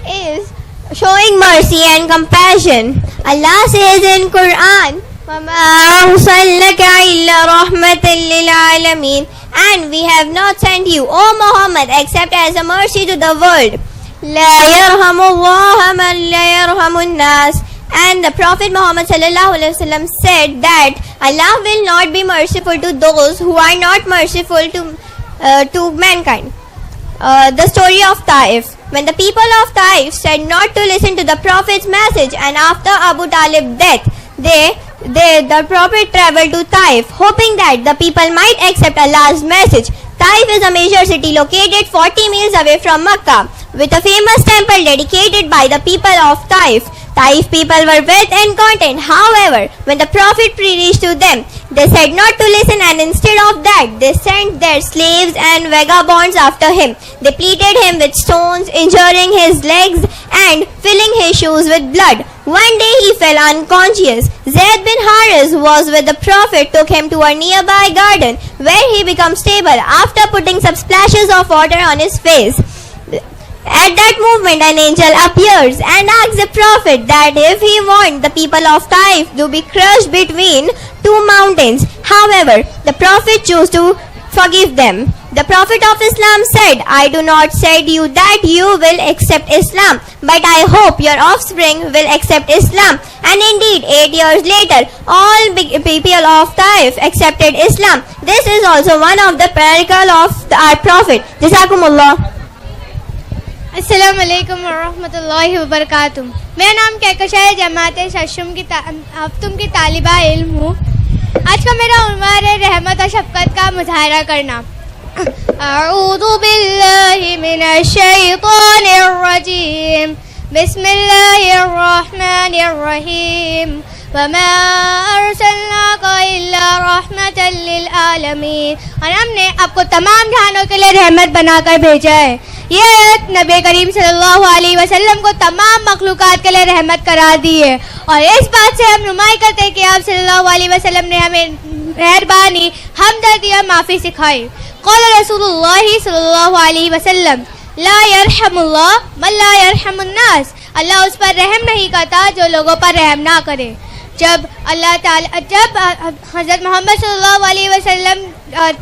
is showing mercy and compassion. Allah says in Quran, وَمَا أَرْسَلْنَكَ إِلَّا رَحْمَةً لِلْعَالَمِينَ, and we have not sent you, O Muhammad, except as a mercy to the world. لَا يَرْحَمُ اللَّهَ مَنْ لَا يَرْحَمُ النَّاسِ. And the Prophet Muhammad sallallahu alaihi wasallam said that Allah will not be merciful to those who are not merciful to mankind. The story of Taif. When the people of Taif said not to listen to the Prophet's message, and after Abu Talib's death, the Prophet traveled to Taif, hoping that the people might accept Allah's message. Taif is a major city located 40 miles away from Makkah, with a famous temple dedicated by the people of Taif. Taif people were wealth and content. However, when the Prophet preached to them, they said not to listen, and instead of that, they sent their slaves and vagabonds after him. They pleated him with stones, injuring his legs and filling his shoes with blood. One day he fell unconscious. Zayd bin Haris, who was with the Prophet, took him to a nearby garden where he became stable after putting some splashes of water on his face. At that moment, an angel appears and asks the Prophet that if he wants the people of Taif to be crushed between two mountains. However, the Prophet chose to forgive them. The Prophet of Islam said, I do not say to you that you will accept Islam, but I hope your offspring will accept Islam. And indeed, 8 years later, all people of Taif accepted Islam. This is also one of the miracle of our Prophet. Jazakumullah. अस्सलाम वालेकुम वरहमतुल्लाहि वबरकातुह। मेरा नाम कहकशा है, जमात हफ्तुम की तालिबा इल्म हूँ। आज का मेरा उन्वान है रहमत और शफकत का मुजाहरा करना। अऊज़ु बिल्लाहि मिनश शैतानिर रजीम, बिस्मिल्लाहिर रहमानिर रहीम, वमा अरसलनाका इल्ला रहमतल लिल आलमीन। और हमने आपको तमाम जहानों के लिए रहमत बनाकर भेजा है। ये आयत नबी करीम सल्लल्लाहु अलैहि वसल्लम को तमाम मखलूकात के लिए रहमत करार दी है, और इस बात से हम नुमाई करते हैं कि आप सल्लल्लाहु अलैहि वसल्लम ने हमें मेहरबानी, हमदर्दी और माफ़ी सिखाई। क़ाल रसूलुल्लाह सल्लल्लाहु अलैहि वसल्लम, ला यरहमुल्लाह मन ला यरहमुन्नास। अल्लाह उस पर रहम नहीं करता जो लोगों पर रहम ना करे। जब हज़रत मोहम्मद सल्लल्लाहु अलैहि वसल्लम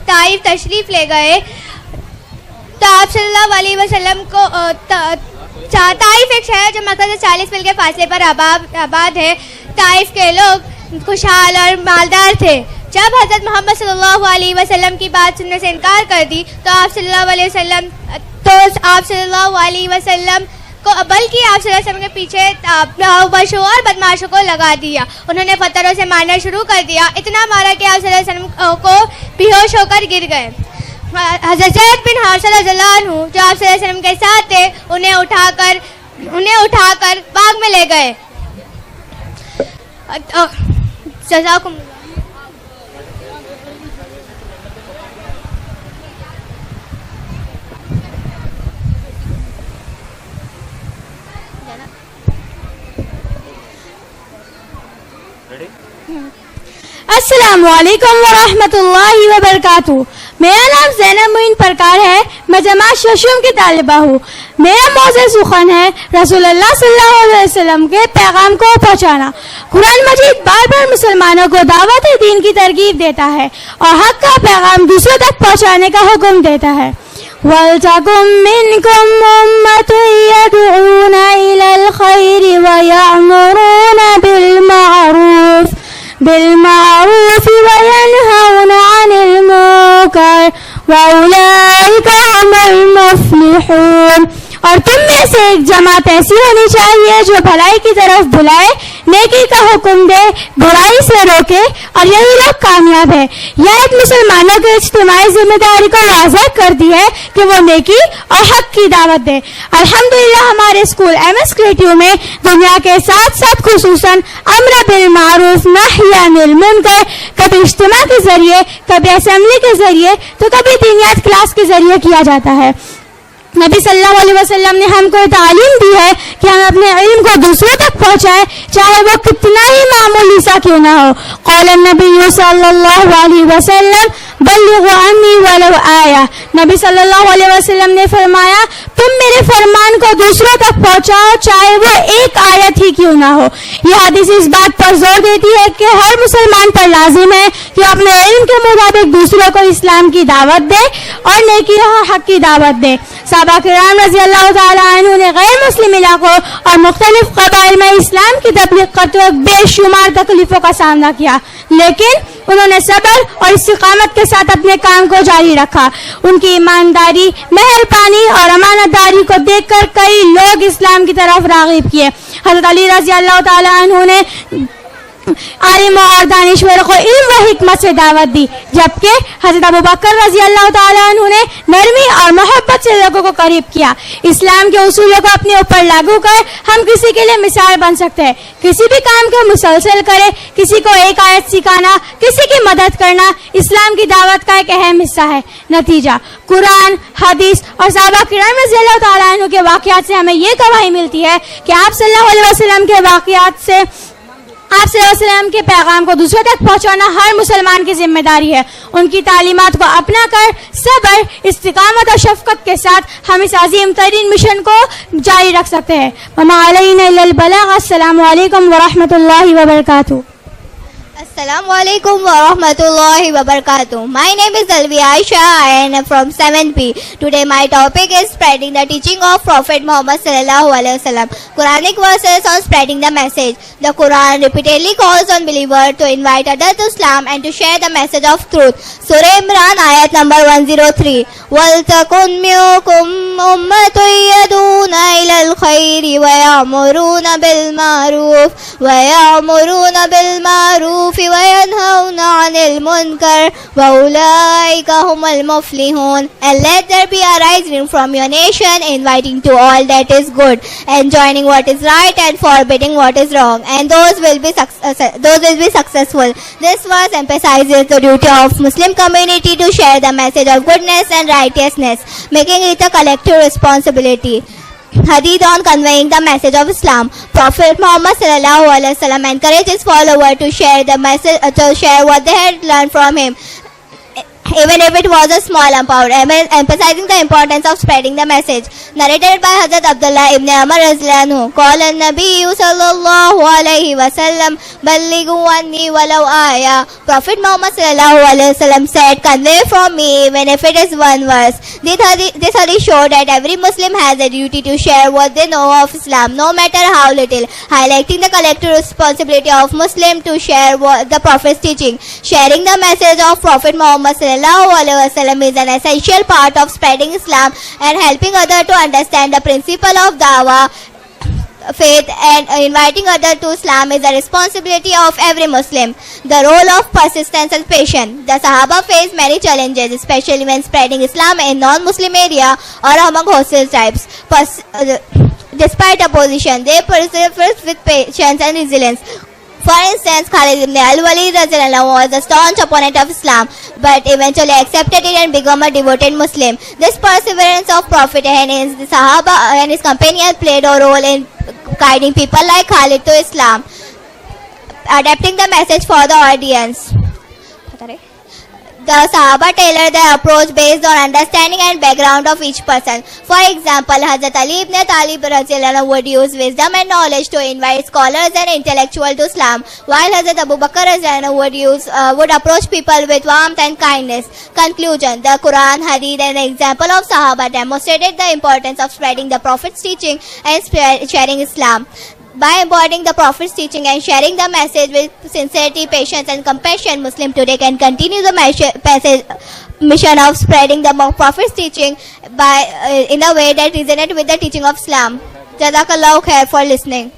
ताइफ तशरीफ़ ले गए, तो आप सल्लल्लाहु अलैहि वसल्लम को ताइफ एक शहर जो मक्का से 40 मील के फासले पर आबाद है। ताइफ के लोग खुशहाल और मालदार थे। जब हज़रत मोहम्मद सल्लल्लाहु अलैहि वसल्लम की बात सुनने से इनकार कर दी, तो आप सल्लल्लाहु अलैहि वसल्लम بلکہ آپ صلی اللہ علیہ وسلم کے پیچھے مشہور بدماشوں کو لگا دیا. انہوں نے پتھروں سے مارنا شروع کر دیا. اتنا مارا کہ آپ صلی اللہ علیہ وسلم کو بیہوش ہو کر گر گئے. حضرت زید بن حارثہ رضی اللہ عنہ جو آپ صلی اللہ علیہ وسلم کے ساتھ تھے, انہیں اٹھا کر باغ میں لے گئے. جزاکم اللہ. السلام علیکم ورحمۃ اللہ وبرکاتہ. میرا نام زینب معین پرکار ہے. میں جماعت ششم کی طالبہ ہوں. میرا موضوع سخن ہے رسول اللہ صلی اللہ علیہ وسلم کے پیغام کو پہنچانا. قرآن مجید بار بار مسلمانوں کو دعوت دین کی ترغیب دیتا ہے اور حق کا پیغام دوسروں تک پہنچانے کا حکم دیتا ہے. وَلْتَكُن مِّنكُمْ أُمَّةٌ يَدْعُونَ إِلَى الْخَيْرِ وَيَأْمُرُونَ بالمعروف وينهون عن المنكر وأولئك هم المفلحون. اور تم میں سے ایک جماعت ایسی ہونی چاہیے جو بھلائی کی طرف بلائے, نیکی کا حکم دے, برائی سے روکے, اور یہی لوگ کامیاب ہے. یہ ایک مسلمانوں کی اجتماعی ذمہ داری کو واضح کرتی ہے کہ وہ نیکی اور حق کی دعوت دے. الحمدللہ ہمارے اسکول ایم ایس کریٹیو میں دنیا کے ساتھ ساتھ خصوصاً امر بالمعروف نہی عن المنکر کبھی اجتماع کے ذریعے, کبھی اسمبلی کے ذریعے, تو کبھی دینیات کلاس کے ذریعے کیا جاتا ہے. نبی صلی اللہ علیہ وسلم نے ہم کو تعلیم دی ہے کہ ہم اپنے علم کو دوسروں تک پہنچائیں, چاہے وہ کتنا ہی معمولی سا کیوں نہ ہو. قال النبی صلی اللہ علیہ وسلم بلغوا عنی ولو آیہ. نبی صلی اللہ علیہ وسلم نے فرمایا تم میرے فرمان کو دوسروں تک پہنچاؤ چاہے وہ ایک آیت ہی کیوں نہ ہو. یہ حدیث اس بات پر زور دیتی ہے کہ ہر مسلمان پر لازم ہے کہ اپنے علم کے مطابق دوسروں کو اسلام کی دعوت دے اور نیکی اور حق کی دعوت دے. صحابہ کرام رضی اللہ تعالیٰ عنہ نے غیر مسلم علاقوں اور مختلف قبائل میں اسلام کی تبلیغ کرتے ہوئے بے شمار تکلیفوں کا سامنا کیا, لیکن انہوں نے صبر اور استقامت کے ساتھ اپنے کام کو جاری رکھا. ان کی ایمانداری, مہربانی اور امانت داری کو دیکھ کر کئی لوگ اسلام کی طرف راغب کیے. حضرت علی رضی اللہ تعالیٰ عنہ نے عالموں اور دانشوروں کو علم و حکمت سے دعوت دی, جبکہ حضرت ابوبکر رضی اللہ تعالیٰ عنہ نے نرمی اور محبت سے لوگوں کو قریب کیا. اسلام کے اصولوں کو اپنے اوپر لاگو کر ہم کسی کے لیے مثال بن سکتے ہیں. کسی بھی کام کو مسلسل کرے, کسی کو ایک آیت سکھانا, کسی کی مدد کرنا اسلام کی دعوت کا ایک اہم حصہ ہے. نتیجہ قرآن, حدیث اور صحابہ کرام رضی اللہ تعالیٰ عنہ کے واقعات سے ہمیں یہ گواہی ملتی ہے کہ آپ صلی اللہ علیہ وسلم کے واقعات سے آپ صلی اللہ علیہ وسلم کے پیغام کو دوسروں تک پہنچانا ہر مسلمان کی ذمہ داری ہے. ان کی تعلیمات کو اپنا کر صبر, استقامت اور شفقت کے ساتھ ہم اس عظیم ترین مشن کو جاری رکھ سکتے ہیں. وما علینا الا البلاغ. السلام علیکم ورحمۃ اللہ وبرکاتہ. Assalamu alaikum wa rahmatullahi wa barakatuh. My name is Alvi Aisha. I am from 7P. Today my topic is spreading the teaching of Prophet Muhammad sallallahu alaihi wasallam. Quranic verses on spreading the message. The Quran repeatedly calls on believers to invite others to Islam and to share the message of truth. Surah Imran ayat number 103. وَلْتَكُنْ مِنْكُمْ أُمَّةٌ يَدْعُونَ إِلَى الْخَيْرِ وَيَأْمُرُونَ بِالْمَعْرُوفِ وَيَنْهَوْنَ عَنِ الْمُنْكَرِ وَأُولَئِكَ هُمُ الْمُفْلِحُونَ. And let there be a rising from your nation, inviting to all that is good, enjoining what is right and forbidding what is wrong, and those will be successful. This verse emphasizes the duty of Muslim community to share the message of goodness and righteousness, making it a collective responsibility. Hadith on conveying the message of Islam. Prophet Muhammad sallallahu alaihi wasallam encouraged his followers to share the message, to share what they had learned from him, even if it was a small amount, emphasizing the importance of spreading the message. Narrated by Hazrat Abdullah ibn Amr radhiyallahu anhu, qala an-nabiy sallallahu alayhi wa sallam, ballighu anni walau aya. Prophet Muhammad sallallahu alayhi wa sallam said, convey from me even if it is one verse. This hadith showed that every Muslim has a duty to share what they know of Islam, no matter how little, highlighting the collective responsibility of Muslim to share the Prophet's teaching. Sharing the message of Prophet Muhammad sallallahu sallallahu alaihi wasallam is an essential part of spreading Islam and helping others to understand the principle of dawah, faith, and inviting others to Islam is the responsibility of every Muslim. The role of persistence and patience. The Sahaba faced many challenges, especially when spreading Islam in non-Muslim area or among hostile tribes. Despite opposition, they persevered with patience and resilience. For instance, Khalid ibn al-Walid was a staunch opponent of Islam, but eventually accepted it and became a devoted Muslim. This perseverance of Prophet and his Sahaba and his companions played a role in guiding people like Khalid to Islam, adapting the message for the audience. The Sahaba tailored their approach based on understanding and background of each person. For example, Hazrat Ali ibn Talib would use wisdom and knowledge to invite scholars and intellectuals to Islam, while Hazrat Abu Bakr would approach people with warmth and kindness. Conclusion: the Quran, Hadith, and the example of Sahaba demonstrated the importance of spreading the Prophet's teaching and sharing Islam. By embodying the Prophet's teaching and sharing the message with sincerity, patience, and compassion, Muslim today can continue the mission of spreading the Prophet's teaching in a way that resonates with the teaching of Islam. Jazakallahu khair for listening.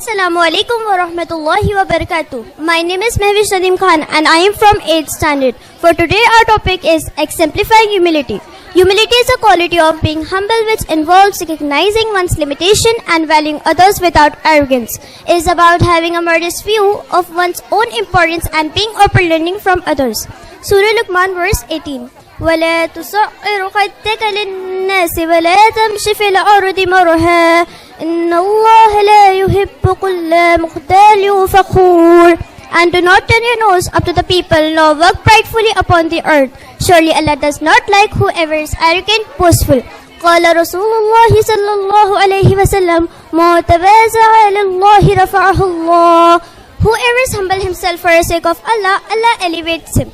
Assalamu alaikum wa rahmatullahi wa barakatuh. My name is Mehwish Nadeem Khan and I am from 8th standard. For today our topic is exemplifying humility. Humility is a quality of being humble which involves recognizing one's limitation and valuing others without arrogance. It is about having a modest view of one's own importance and being open learning from others. Surah Luqman verse 18. وَلَا تُصَعِّرْ خَدَّكَ لِلنَّاسِ وَلَا تَمْشِ فِي الْأَرْضِ مَرْحًا إِنَّ اللَّهَ لَا يُحِبُّ كُلَّ مُخْتَالٍ فَخُورٍ. And do not turn your nose up to the people, nor walk pridefully upon the earth. Surely Allah does not like whoever is arrogant, boastful. قال رسول الله صلى الله عليه وسلم ما تواضع لله رفعه الله. Whoever is humble himself for the sake of Allah, Allah elevates him.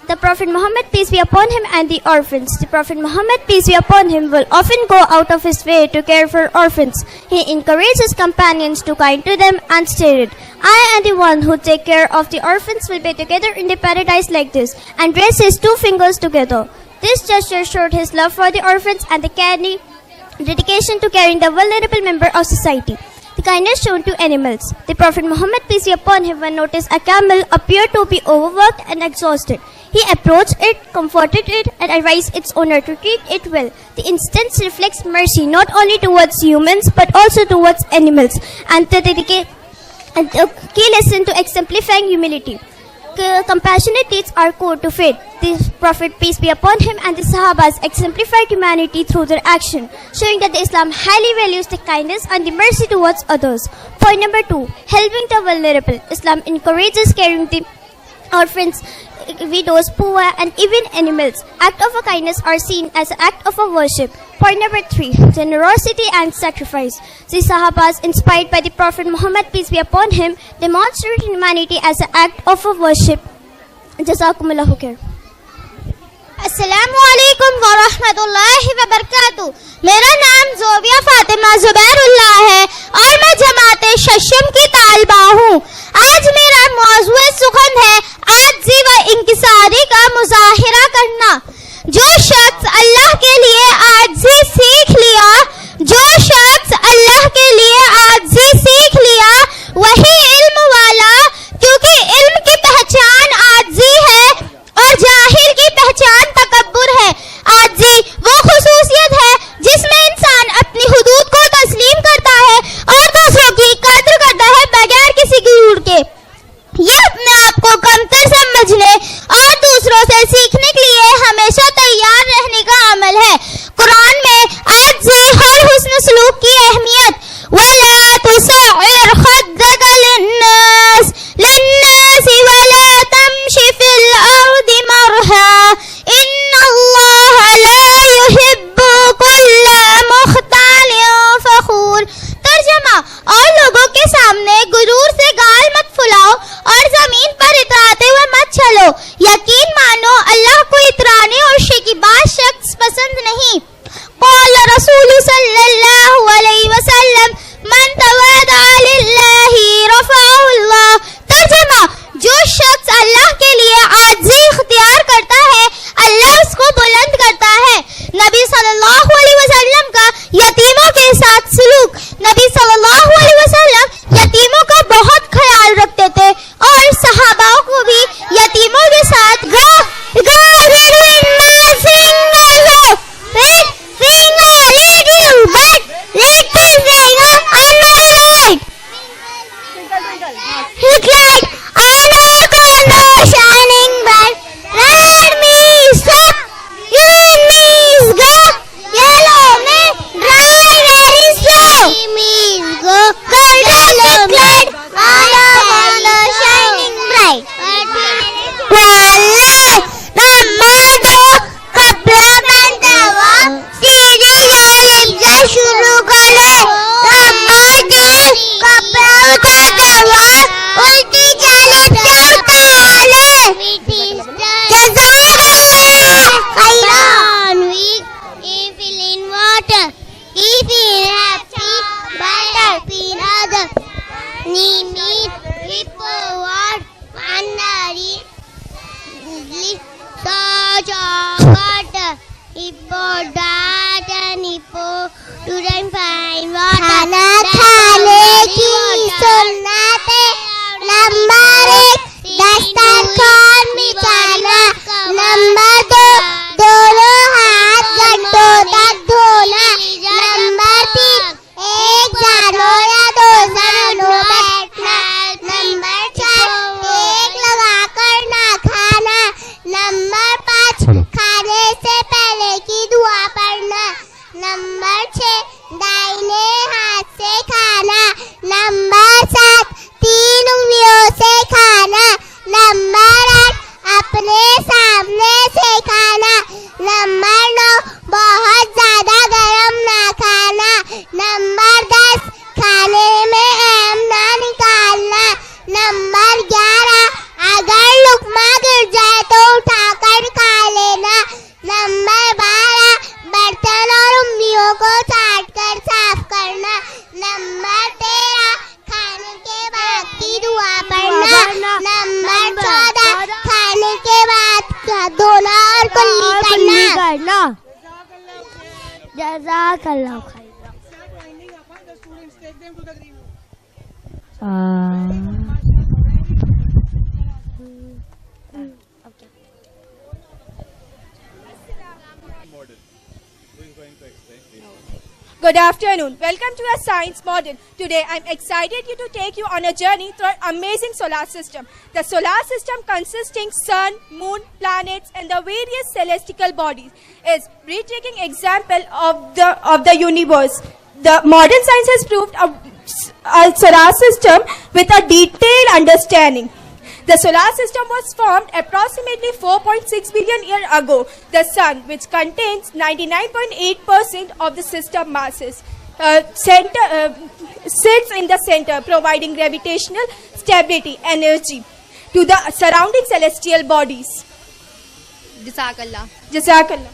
The Prophet Muhammad, peace be upon him, and the orphans. The Prophet Muhammad, peace be upon him, will often go out of his way to care for orphans. He encouraged his companions to kind to them and stated, I and the one who take care of the orphans will be together in the paradise like this, and raised his 2 fingers together. This gesture showed his love for the orphans and the dedication to caring the vulnerable member of society. The kindness shown to animals. The Prophet Muhammad, peace be upon him, when noticed a camel appeared to be overworked and exhausted, he approached it, comforted it, and advised its owner to treat it well. The instance reflects mercy not only towards humans but also towards animals, and the key lesson to exemplifying humility. Compassionate deeds are core to faith. The Prophet, peace be upon him, and the Sahabas exemplified humanity through their action, showing that Islam highly values the kindness and the mercy towards others. Point number 2, helping the vulnerable. Islam encourages caring the orphans, widows, poor, and even animals. Acts of kindness are seen as an act of worship. Point number 3, generosity and sacrifice. The Sahabas, inspired by the Prophet Muhammad, peace be upon him, demonstrated humanity as an act of worship. Jazakumullahu khair. السلام علیکم ورحمۃ اللہ وبرکاتہ. میرا نام زوبیہ فاطمہ زبیر اللہ ہے اور میں جماعت ششم کی طالبہ ہوں. آج میرا موضوع سخن ہے عاجزی و انکساری کا مظاہرہ کرنا. جو شخص اللہ کے لیے عاجزی سیکھ لیا وہی علم والا، کیونکہ علم کی پہچان عاجزی ہے اور جاہل کی پہچان تکبر ہے. عاجزی وہ خصوصیت ہے جس میں انسان اپنی حدود کو تسلیم کرتا ہے اور دوسروں کی قدر کرتا ہے بغیر کسی گر کے. یہ اپنے آپ کو کمتر سمجھنے اور دوسروں سے سیکھنے کے لیے ہمیشہ تیار رہنے کا عمل ہے. قرآن میں عاجزی اور حسن سلوک کی اہمیت وَلَا تُصَعِّرْ خَدَّكَ لِلنَّاسِ وَلَا تَمْشِ فِي الْأَرْضِ مَرْحًا إِنَّ اللَّهَ لَا يُحِبُّ كُلَّ مُخْتَالٍ فَخُورٍ. ترجمہ: اور لوگوں کے سامنے غرور سے گال مت پھلاؤ اور زمین پر اتراتے ہوئے مت چلو. یقین مانو اللہ کو اترانے اور شکیبا شخص پسند نہیں. قال رسول صلی اللہ علیہ وسلم من تواضع للہ رفعہ اللہ. ترجمہ: جو شخص اللہ کے لیے عاجزی اختیار کرتا ہے If in happy, butter, peanut, meat, hippo, what, mandari, chocolate, hippo, dart, and hippo, student find water. खाना खाने की सुन्नत नंबर 1 दस्तरखान बिछाना, नंबर 2 दोनों हाथ घंटों तक धोना, नंबर 3 एक जानों या 2 जानों बैठना, नंबर 4 एक लगाकर ना खाना, नंबर 5 खाने से पहले की दुआ पढ़ना, नंबर 6 दाहिने हाथ से खाना, नंबर 7 3 उंगलियों से खाना, नंबर 8 अपने सामने से खाना, नंबर 9 बहुत ज्यादा गरम ना खाना, नंबर 10 खाने में ऐम ना निकालना, नंबर 11 अगर लुकमा गिर जाए तो उठाकर खा लेना, नंबर 12 बर्तन और उंगलियों को चाट कर साफ करना, नंबर 13 खाने के बाद की दुआ पढ़ना, नंबर 14 खाने के बाद धोना और कुल्ली करना। जज़ाकल्लाह खैर। Good afternoon. Welcome to our science module. Today I am excited to take you on a journey through our amazing solar system. The solar system consisting sun, moon, planets and the various celestial bodies is breathtaking example of the universe. The modern science has proved a solar system with a detailed understanding. The solar system was formed approximately 4.6 billion years ago. The sun, which contains 99.8% of the system masses, sits in the center, providing gravitational stability, energy to the surrounding celestial bodies. Jazakallah. Jazakallah.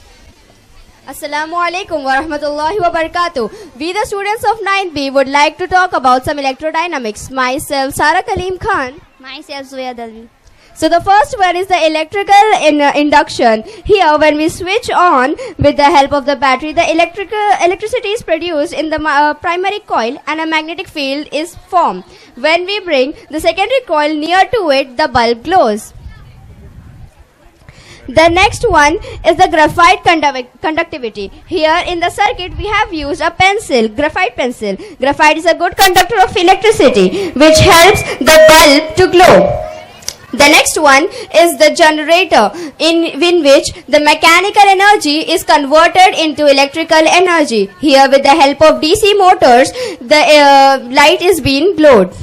Assalamu alaikum wa rahmatullahi wa barakatuh. We the students of 9B would like to talk about some electrodynamics. Myself Sara Kaleem Khan. Myself Zoya Dalvi. So the first one is the electrical induction. Here when we switch on with the help of the battery, the electricity is produced in the primary coil and a magnetic field is formed. When we bring the secondary coil near to it, the bulb glows. The next one is the graphite conductivity. Here in the circuit we have used a pencil, graphite pencil. Graphite is a good conductor of electricity which helps the bulb to glow. The next one is the generator in which the mechanical energy is converted into electrical energy. Here with the help of DC motors the light is being glowed.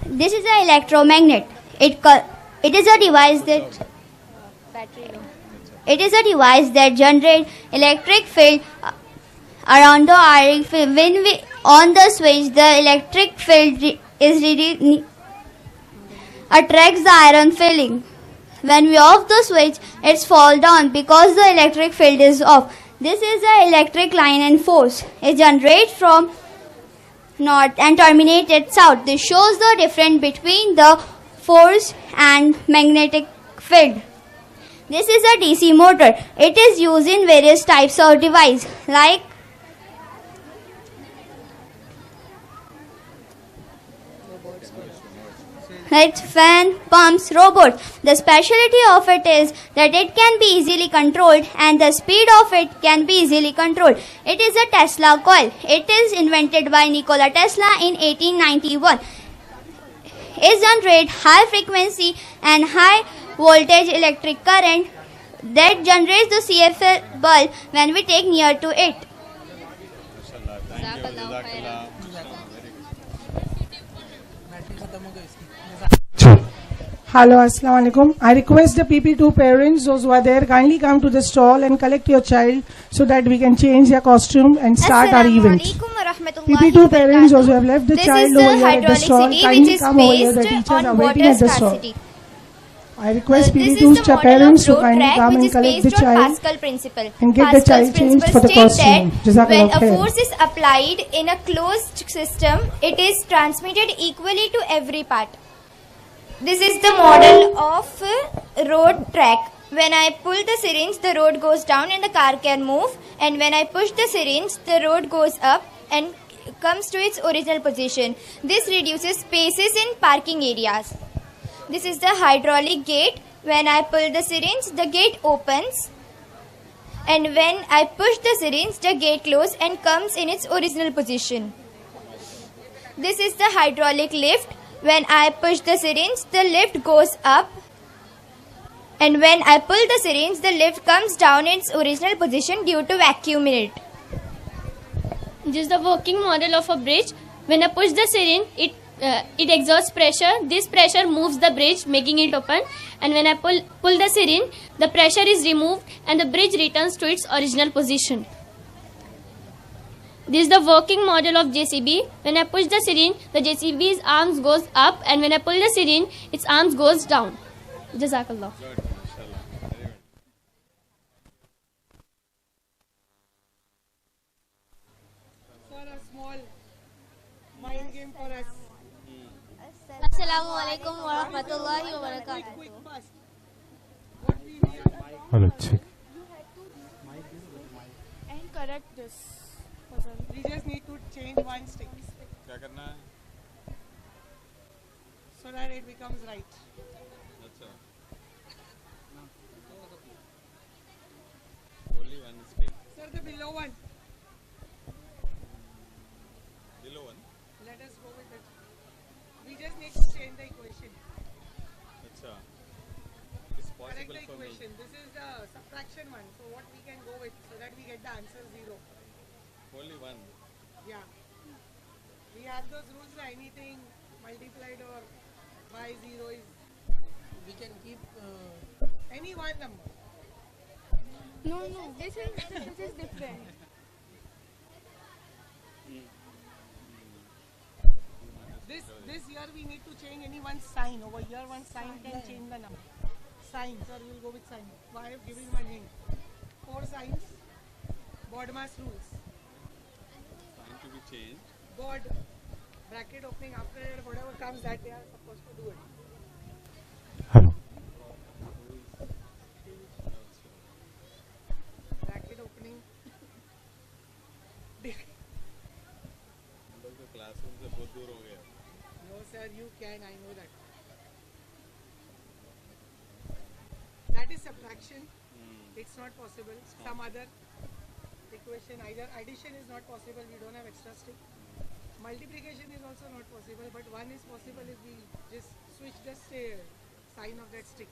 This is an electromagnet. It is a device that generates electric field around the iron field. When we on the switch, the electric field attracts the iron filling. When we off the switch, it's fall down because the electric field is off. This is the electric line and force. It generates from north and terminates at south. This shows the difference between the force and magnetic field. This is a DC motor. It is used in various types of device like fan, pumps, robots. The specialty of it is that it can be easily controlled and the speed of it can be easily controlled. It is a Tesla coil. It is invented by Nikola Tesla in 1891. It generates high frequency and high voltage electric current that generates the CFL bulb when we take near to it. Hello, Assalamu alaikum. I request the PP2 parents, those who are there, kindly come to the stall and collect your child so that we can change their costume and start our event. PP2 parents, those who have left the child over here at the stall, kindly come over here. The teachers are waiting at the stall. I request This is PP2's the model parents of to road kindly track come which and is collect the based on child Pascal principle. and get the Pascal's child changed principle for the states costume. that Jazakallah when a khair. force is applied in a closed system, it is transmitted equally to every part. This is the model of road track. When I pull the syringe, the road goes down and the car can move. And when I push the syringe, the road goes up and comes to its original position. This reduces spaces in parking areas. This is the hydraulic gate. When I pull the syringe, the gate opens. And when I push the syringe, the gate closes and comes in its original position. This is the hydraulic lift. When I push the syringe, the lift goes up. And when I pull the syringe, the lift comes down in its original position due to vacuum in it. This is the working model of a bridge. When I push the syringe, it exerts pressure. This pressure moves the bridge, making it open. And when I pull the syringe, the pressure is removed and the bridge returns to its original position. This is the working model of JCB. When I push the syringe, the JCB's arms goes up, and when I pull the syringe, its arms goes down. Jazakallah. Assalamu alaikum wa rahmatullahi wa barakatuh. Hello, check. And correct this puzzle. We just need to change one stick. क्या करना है? So that it becomes right. अच्छा. Only one mistake. Sir, the below one. Below one. Let us go with it. We just need to change the equation. अच्छा. It's Correct possible the for me. equation. This is the subtraction one. So what we can go with so that we get the answer 0. Only one. Yeah. We have those rules that anything multiplied or by 0 is. We can keep any one number. No, this is different. This here we need to change any one sign. Over here one sign can change the number. Sign, sir, we will go with sign. Why I have given one hint. 4 signs. Bodmas rules. Sign to be changed. Bod. Bracket opening after whatever comes that they are supposed to do it. Bracket opening. हम लोग तो classroom से बहुत दूर हो गए. No sir, you can, I know that. That is subtraction. It's not possible. Some other equation, either addition is not possible, we don't have extra stick. Multiplication is also not possible, but one is possible if we just switch the sign of that stick.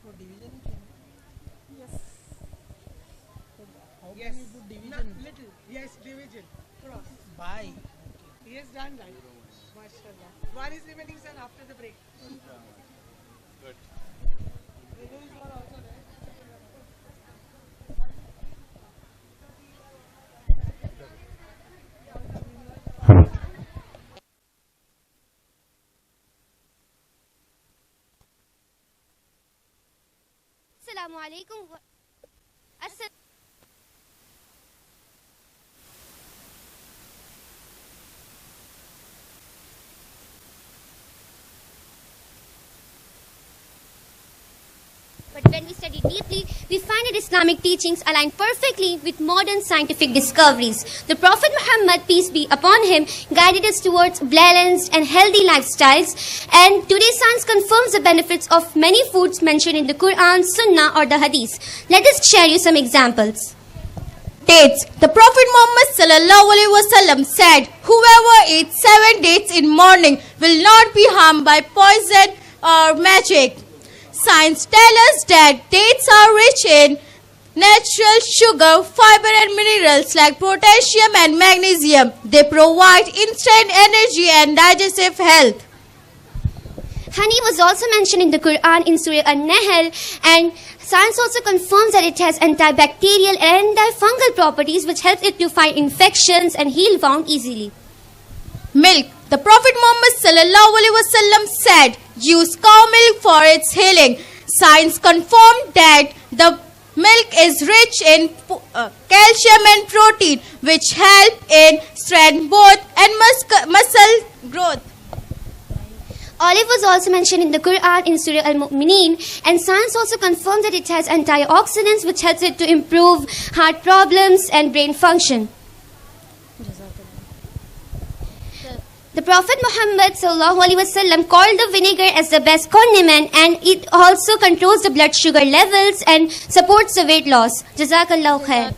For division? Yes. How can you put division? Little. Yes, division. Cross. By. He has done that. MashaAllah. One is remaining, sir, after the break. Good. The rules were also there. Assalamu alaikum. But when we study deeply, we find that Islamic teachings align perfectly with modern scientific discoveries. The Prophet Muhammad, peace be upon him, guided us towards balanced and healthy lifestyles. And today's science confirms the benefits of many foods mentioned in the Quran, Sunnah or the Hadith. Let us share you some examples. Dates. The Prophet Muhammad sallallahu alaihi wasallam said, "Whoever eats 7 dates in morning will not be harmed by poison or magic." Science tells us that dates are rich in natural sugar, fiber and minerals like potassium and magnesium. They provide instant energy and digestive health. Honey was also mentioned in the Quran in Surah An-Nahl, and science also confirms that it has antibacterial and antifungal properties which help it to fight infections and heal wounds easily. Milk. The Prophet Muhammad sallallahu alaihi wasallam said, use cow milk for its healing. Science confirmed that the milk is rich in calcium and protein, which help in strength both and muscle growth. Olive was also mentioned in the Quran in Surah Al-Mu'mineen, and science also confirms that it has antioxidants which helps it to improve heart problems and brain function. The Prophet Muhammad sallallahu alaihi wasallam called the vinegar as the best condiment, and it also controls the blood sugar levels and supports the weight loss. Jazakallahu khair.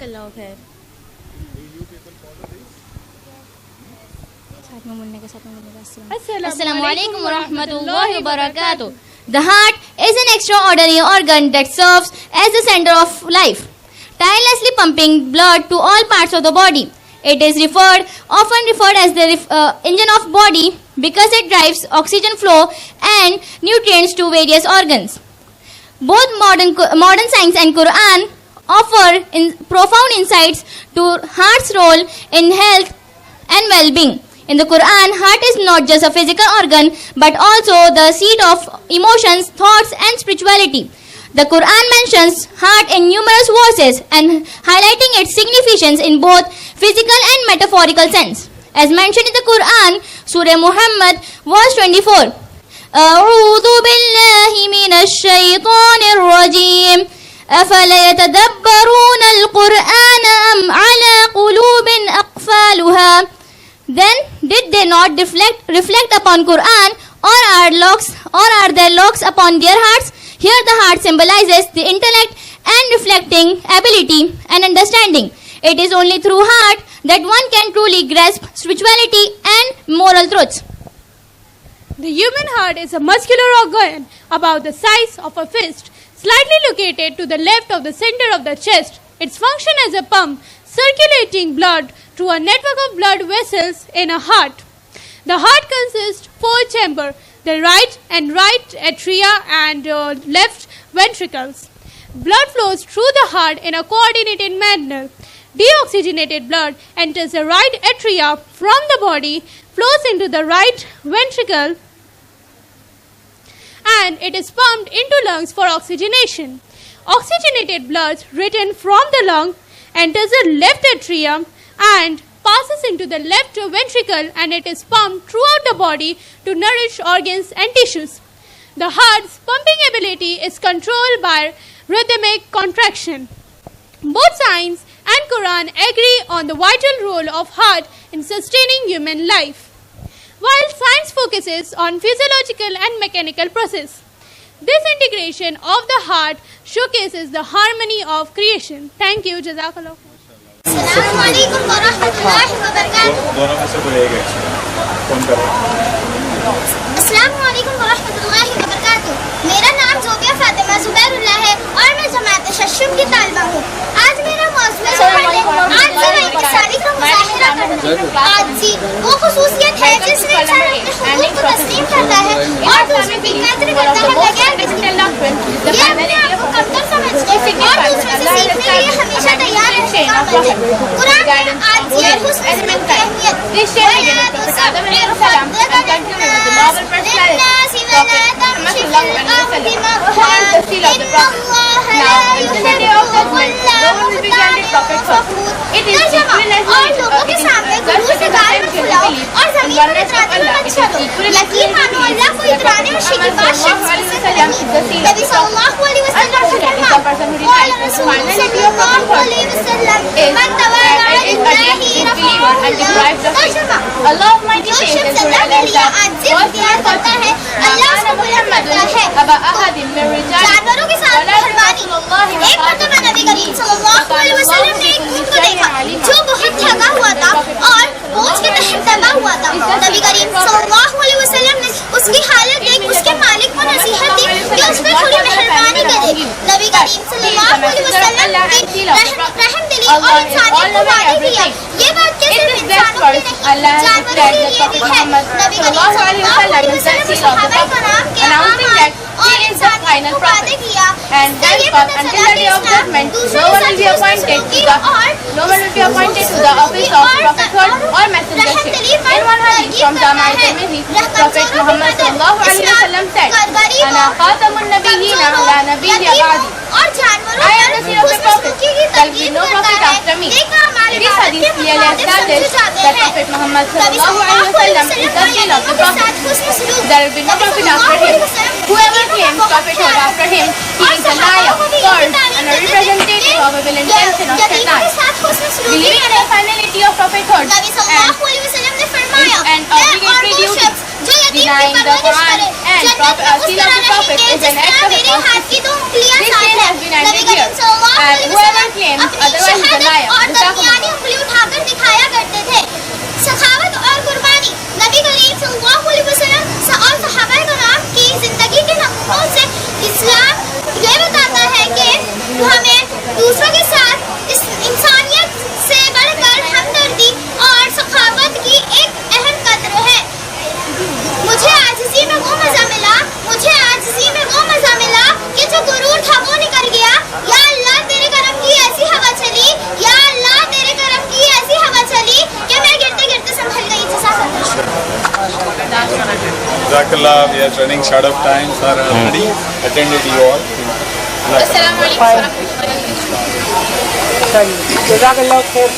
Assalamu alaikum wa rahmatullahi wa barakatuh. The heart is an extraordinary organ that serves as the center of life, tirelessly pumping blood to all parts of the body. It is often referred as the engine of body because it drives oxygen flow and nutrients to various organs. Both modern science and Quran offer profound insights to heart's role in health and well-being. In the Quran, heart is not just a physical organ but also the seat of emotions, thoughts and spirituality. The Quran mentions heart in numerous verses and highlighting its significance in both physical and metaphorical sense. As mentioned in the Quran, Surah Muhammad, verse 24. أعوذ بالله من الشيطان الرجيم أفلا يتدبرون القرآن أم على قلوب أقفالها. Then did they not reflect upon Quran, or are there locks upon their hearts? Here the heart symbolizes the intellect and reflecting ability and understanding. It is only through heart that one can truly grasp spirituality and moral truths. The human heart is a muscular organ about the size of a fist, slightly located to the left of the center of the chest. Its function as a pump, circulating blood through a network of blood vessels in a heart. The heart consists of 4 chambers, the right atria and left ventricles. Blood flows through the heart in a coordinated manner. Deoxygenated blood enters the right atria from the body, flows into the right ventricle, and it is pumped into lungs for oxygenation. Oxygenated blood written from the lung enters the left atrium and passes into the left ventricle, and it is pumped throughout the body to nourish organs and tissues. The heart's pumping ability is controlled by rhythmic contraction. Both science and Quran agree on the vital role of heart in sustaining human life, while science focuses on physiological and mechanical process. This integration of the heart showcases the harmony of creation. Thank you. Jazakallah. Assalamu alaikum wa rahmatullahi wa barakatuh. दोनों में से कोई एक कौन कर रहा है? अस्सलामु अलैकुम व रहमतुल्लाहि व बरकातुहू। मेरा नाम जोबिया फातिमा जुबैरुल्लाह है और मैं जमात तशश्शुब की तालिबा हूँ। आज मेरा मौज़ूअ आज से मैं इंसानी का मुज़ाहिरा करूँगी। आज जी वो खुसूसियत है जिसमें इंसान अपने हुकूक को तस्लीम करता है और दूसरों की कद्र करता है बगैर किसी ये अपने आप को कमतर समझने और दूसरों से सीखने के लिए हमेशा तैयार रहने का अमल है। कुरान में आजी और हुस्न ज़िक्र की अहमियत اور لوگوں کے سامنے گروہ سے گائے میں کھلاؤ اور زمین پر اتراتے میں مت چلو یقین مانو اللہ کو اترانے اور شکیبا شخص کی سے نہیں نبی صلی اللہ علیہ وسلم نے فرمایا قال رسول صلی اللہ علیہ وسلم من تواضع للہ رفعہ اللہ جو شخص اللہ کے لیے عاجزی اختیار کرتا ہے اللہ اس کو بلند کرتا ہے جانوروں کے ساتھ قربانی ایک مرتبہ نبی کریم صلی اللہ علیہ وسلم نے ایک اونٹ کو دیکھا جو بہت تھکا ہوا تھا اور بوجھ کے تحت دبا ہوا تھا نبی کریم صلی اللہ علیہ وسلم نے اس کی حالت دیکھ اس کے مالک کو نصیحت دی کہ اس پر تھوڑی مہربانی کرے نبی کریم صلی اللہ علیہ وسلم کی رحم دلی اور انسانیت کو وعدہ کیا یہ بات کہ صرف انسانوں کی نہیں جانوروں کے لیے بھی ہے نبی کریم صلی اللہ علیہ وسلم نے صحابہ کرام کے He is the final prophet. And henceforth until the day of judgment, no one will be appointed to the office of prophethood or messengership. In one hadith from Jami' Tirmidhi, Prophet Muhammad sallallahu alaihi wasallam said, "Ana khatamun nabiyyin la nabiyya ba'di." I am the seal of the prophet. There will be no prophet after me. This hadith clearly establishes that Prophet Muhammad sallallahu alaihi wasallam is the seal of the prophet. There will be no prophet after him. Whoever claims prophethood after him, he is a liar, false, and a representative of evil intention of Shaitan. Believing in the finality of prophethood and obligatory duty, denying the Quran and seal of the prophet is an act of apostasy. This sin has been ended here, and whoever claims otherwise is a liar. سخاوت اور قربانی نبی کریم صلی اللہ علیہ وسلم اور صحابہ کرام کی زندگی کے نمونوں سے اسلام یہ بتاتا ہے کہ ہمیں دوسروں کے ساتھ اس انسانیت سے بڑھ کر ہمدردی اور سخاوت کی ایک اہم قدر ہے. مجھے عاجزی میں وہ مزہ ملا کہ جو غرور تھا وہ نکل گیا. یا اللہ تیرے کرم کی ایسی ہوا چلی, یا اللہ تیرے کرم کی ایسی ہوا چلی کہ میں گرتے گرتے سنبھل گئی. Jazakallah, we are running short of time. Sir already attended you all. Assalamu alaikum. Jazakallah khair.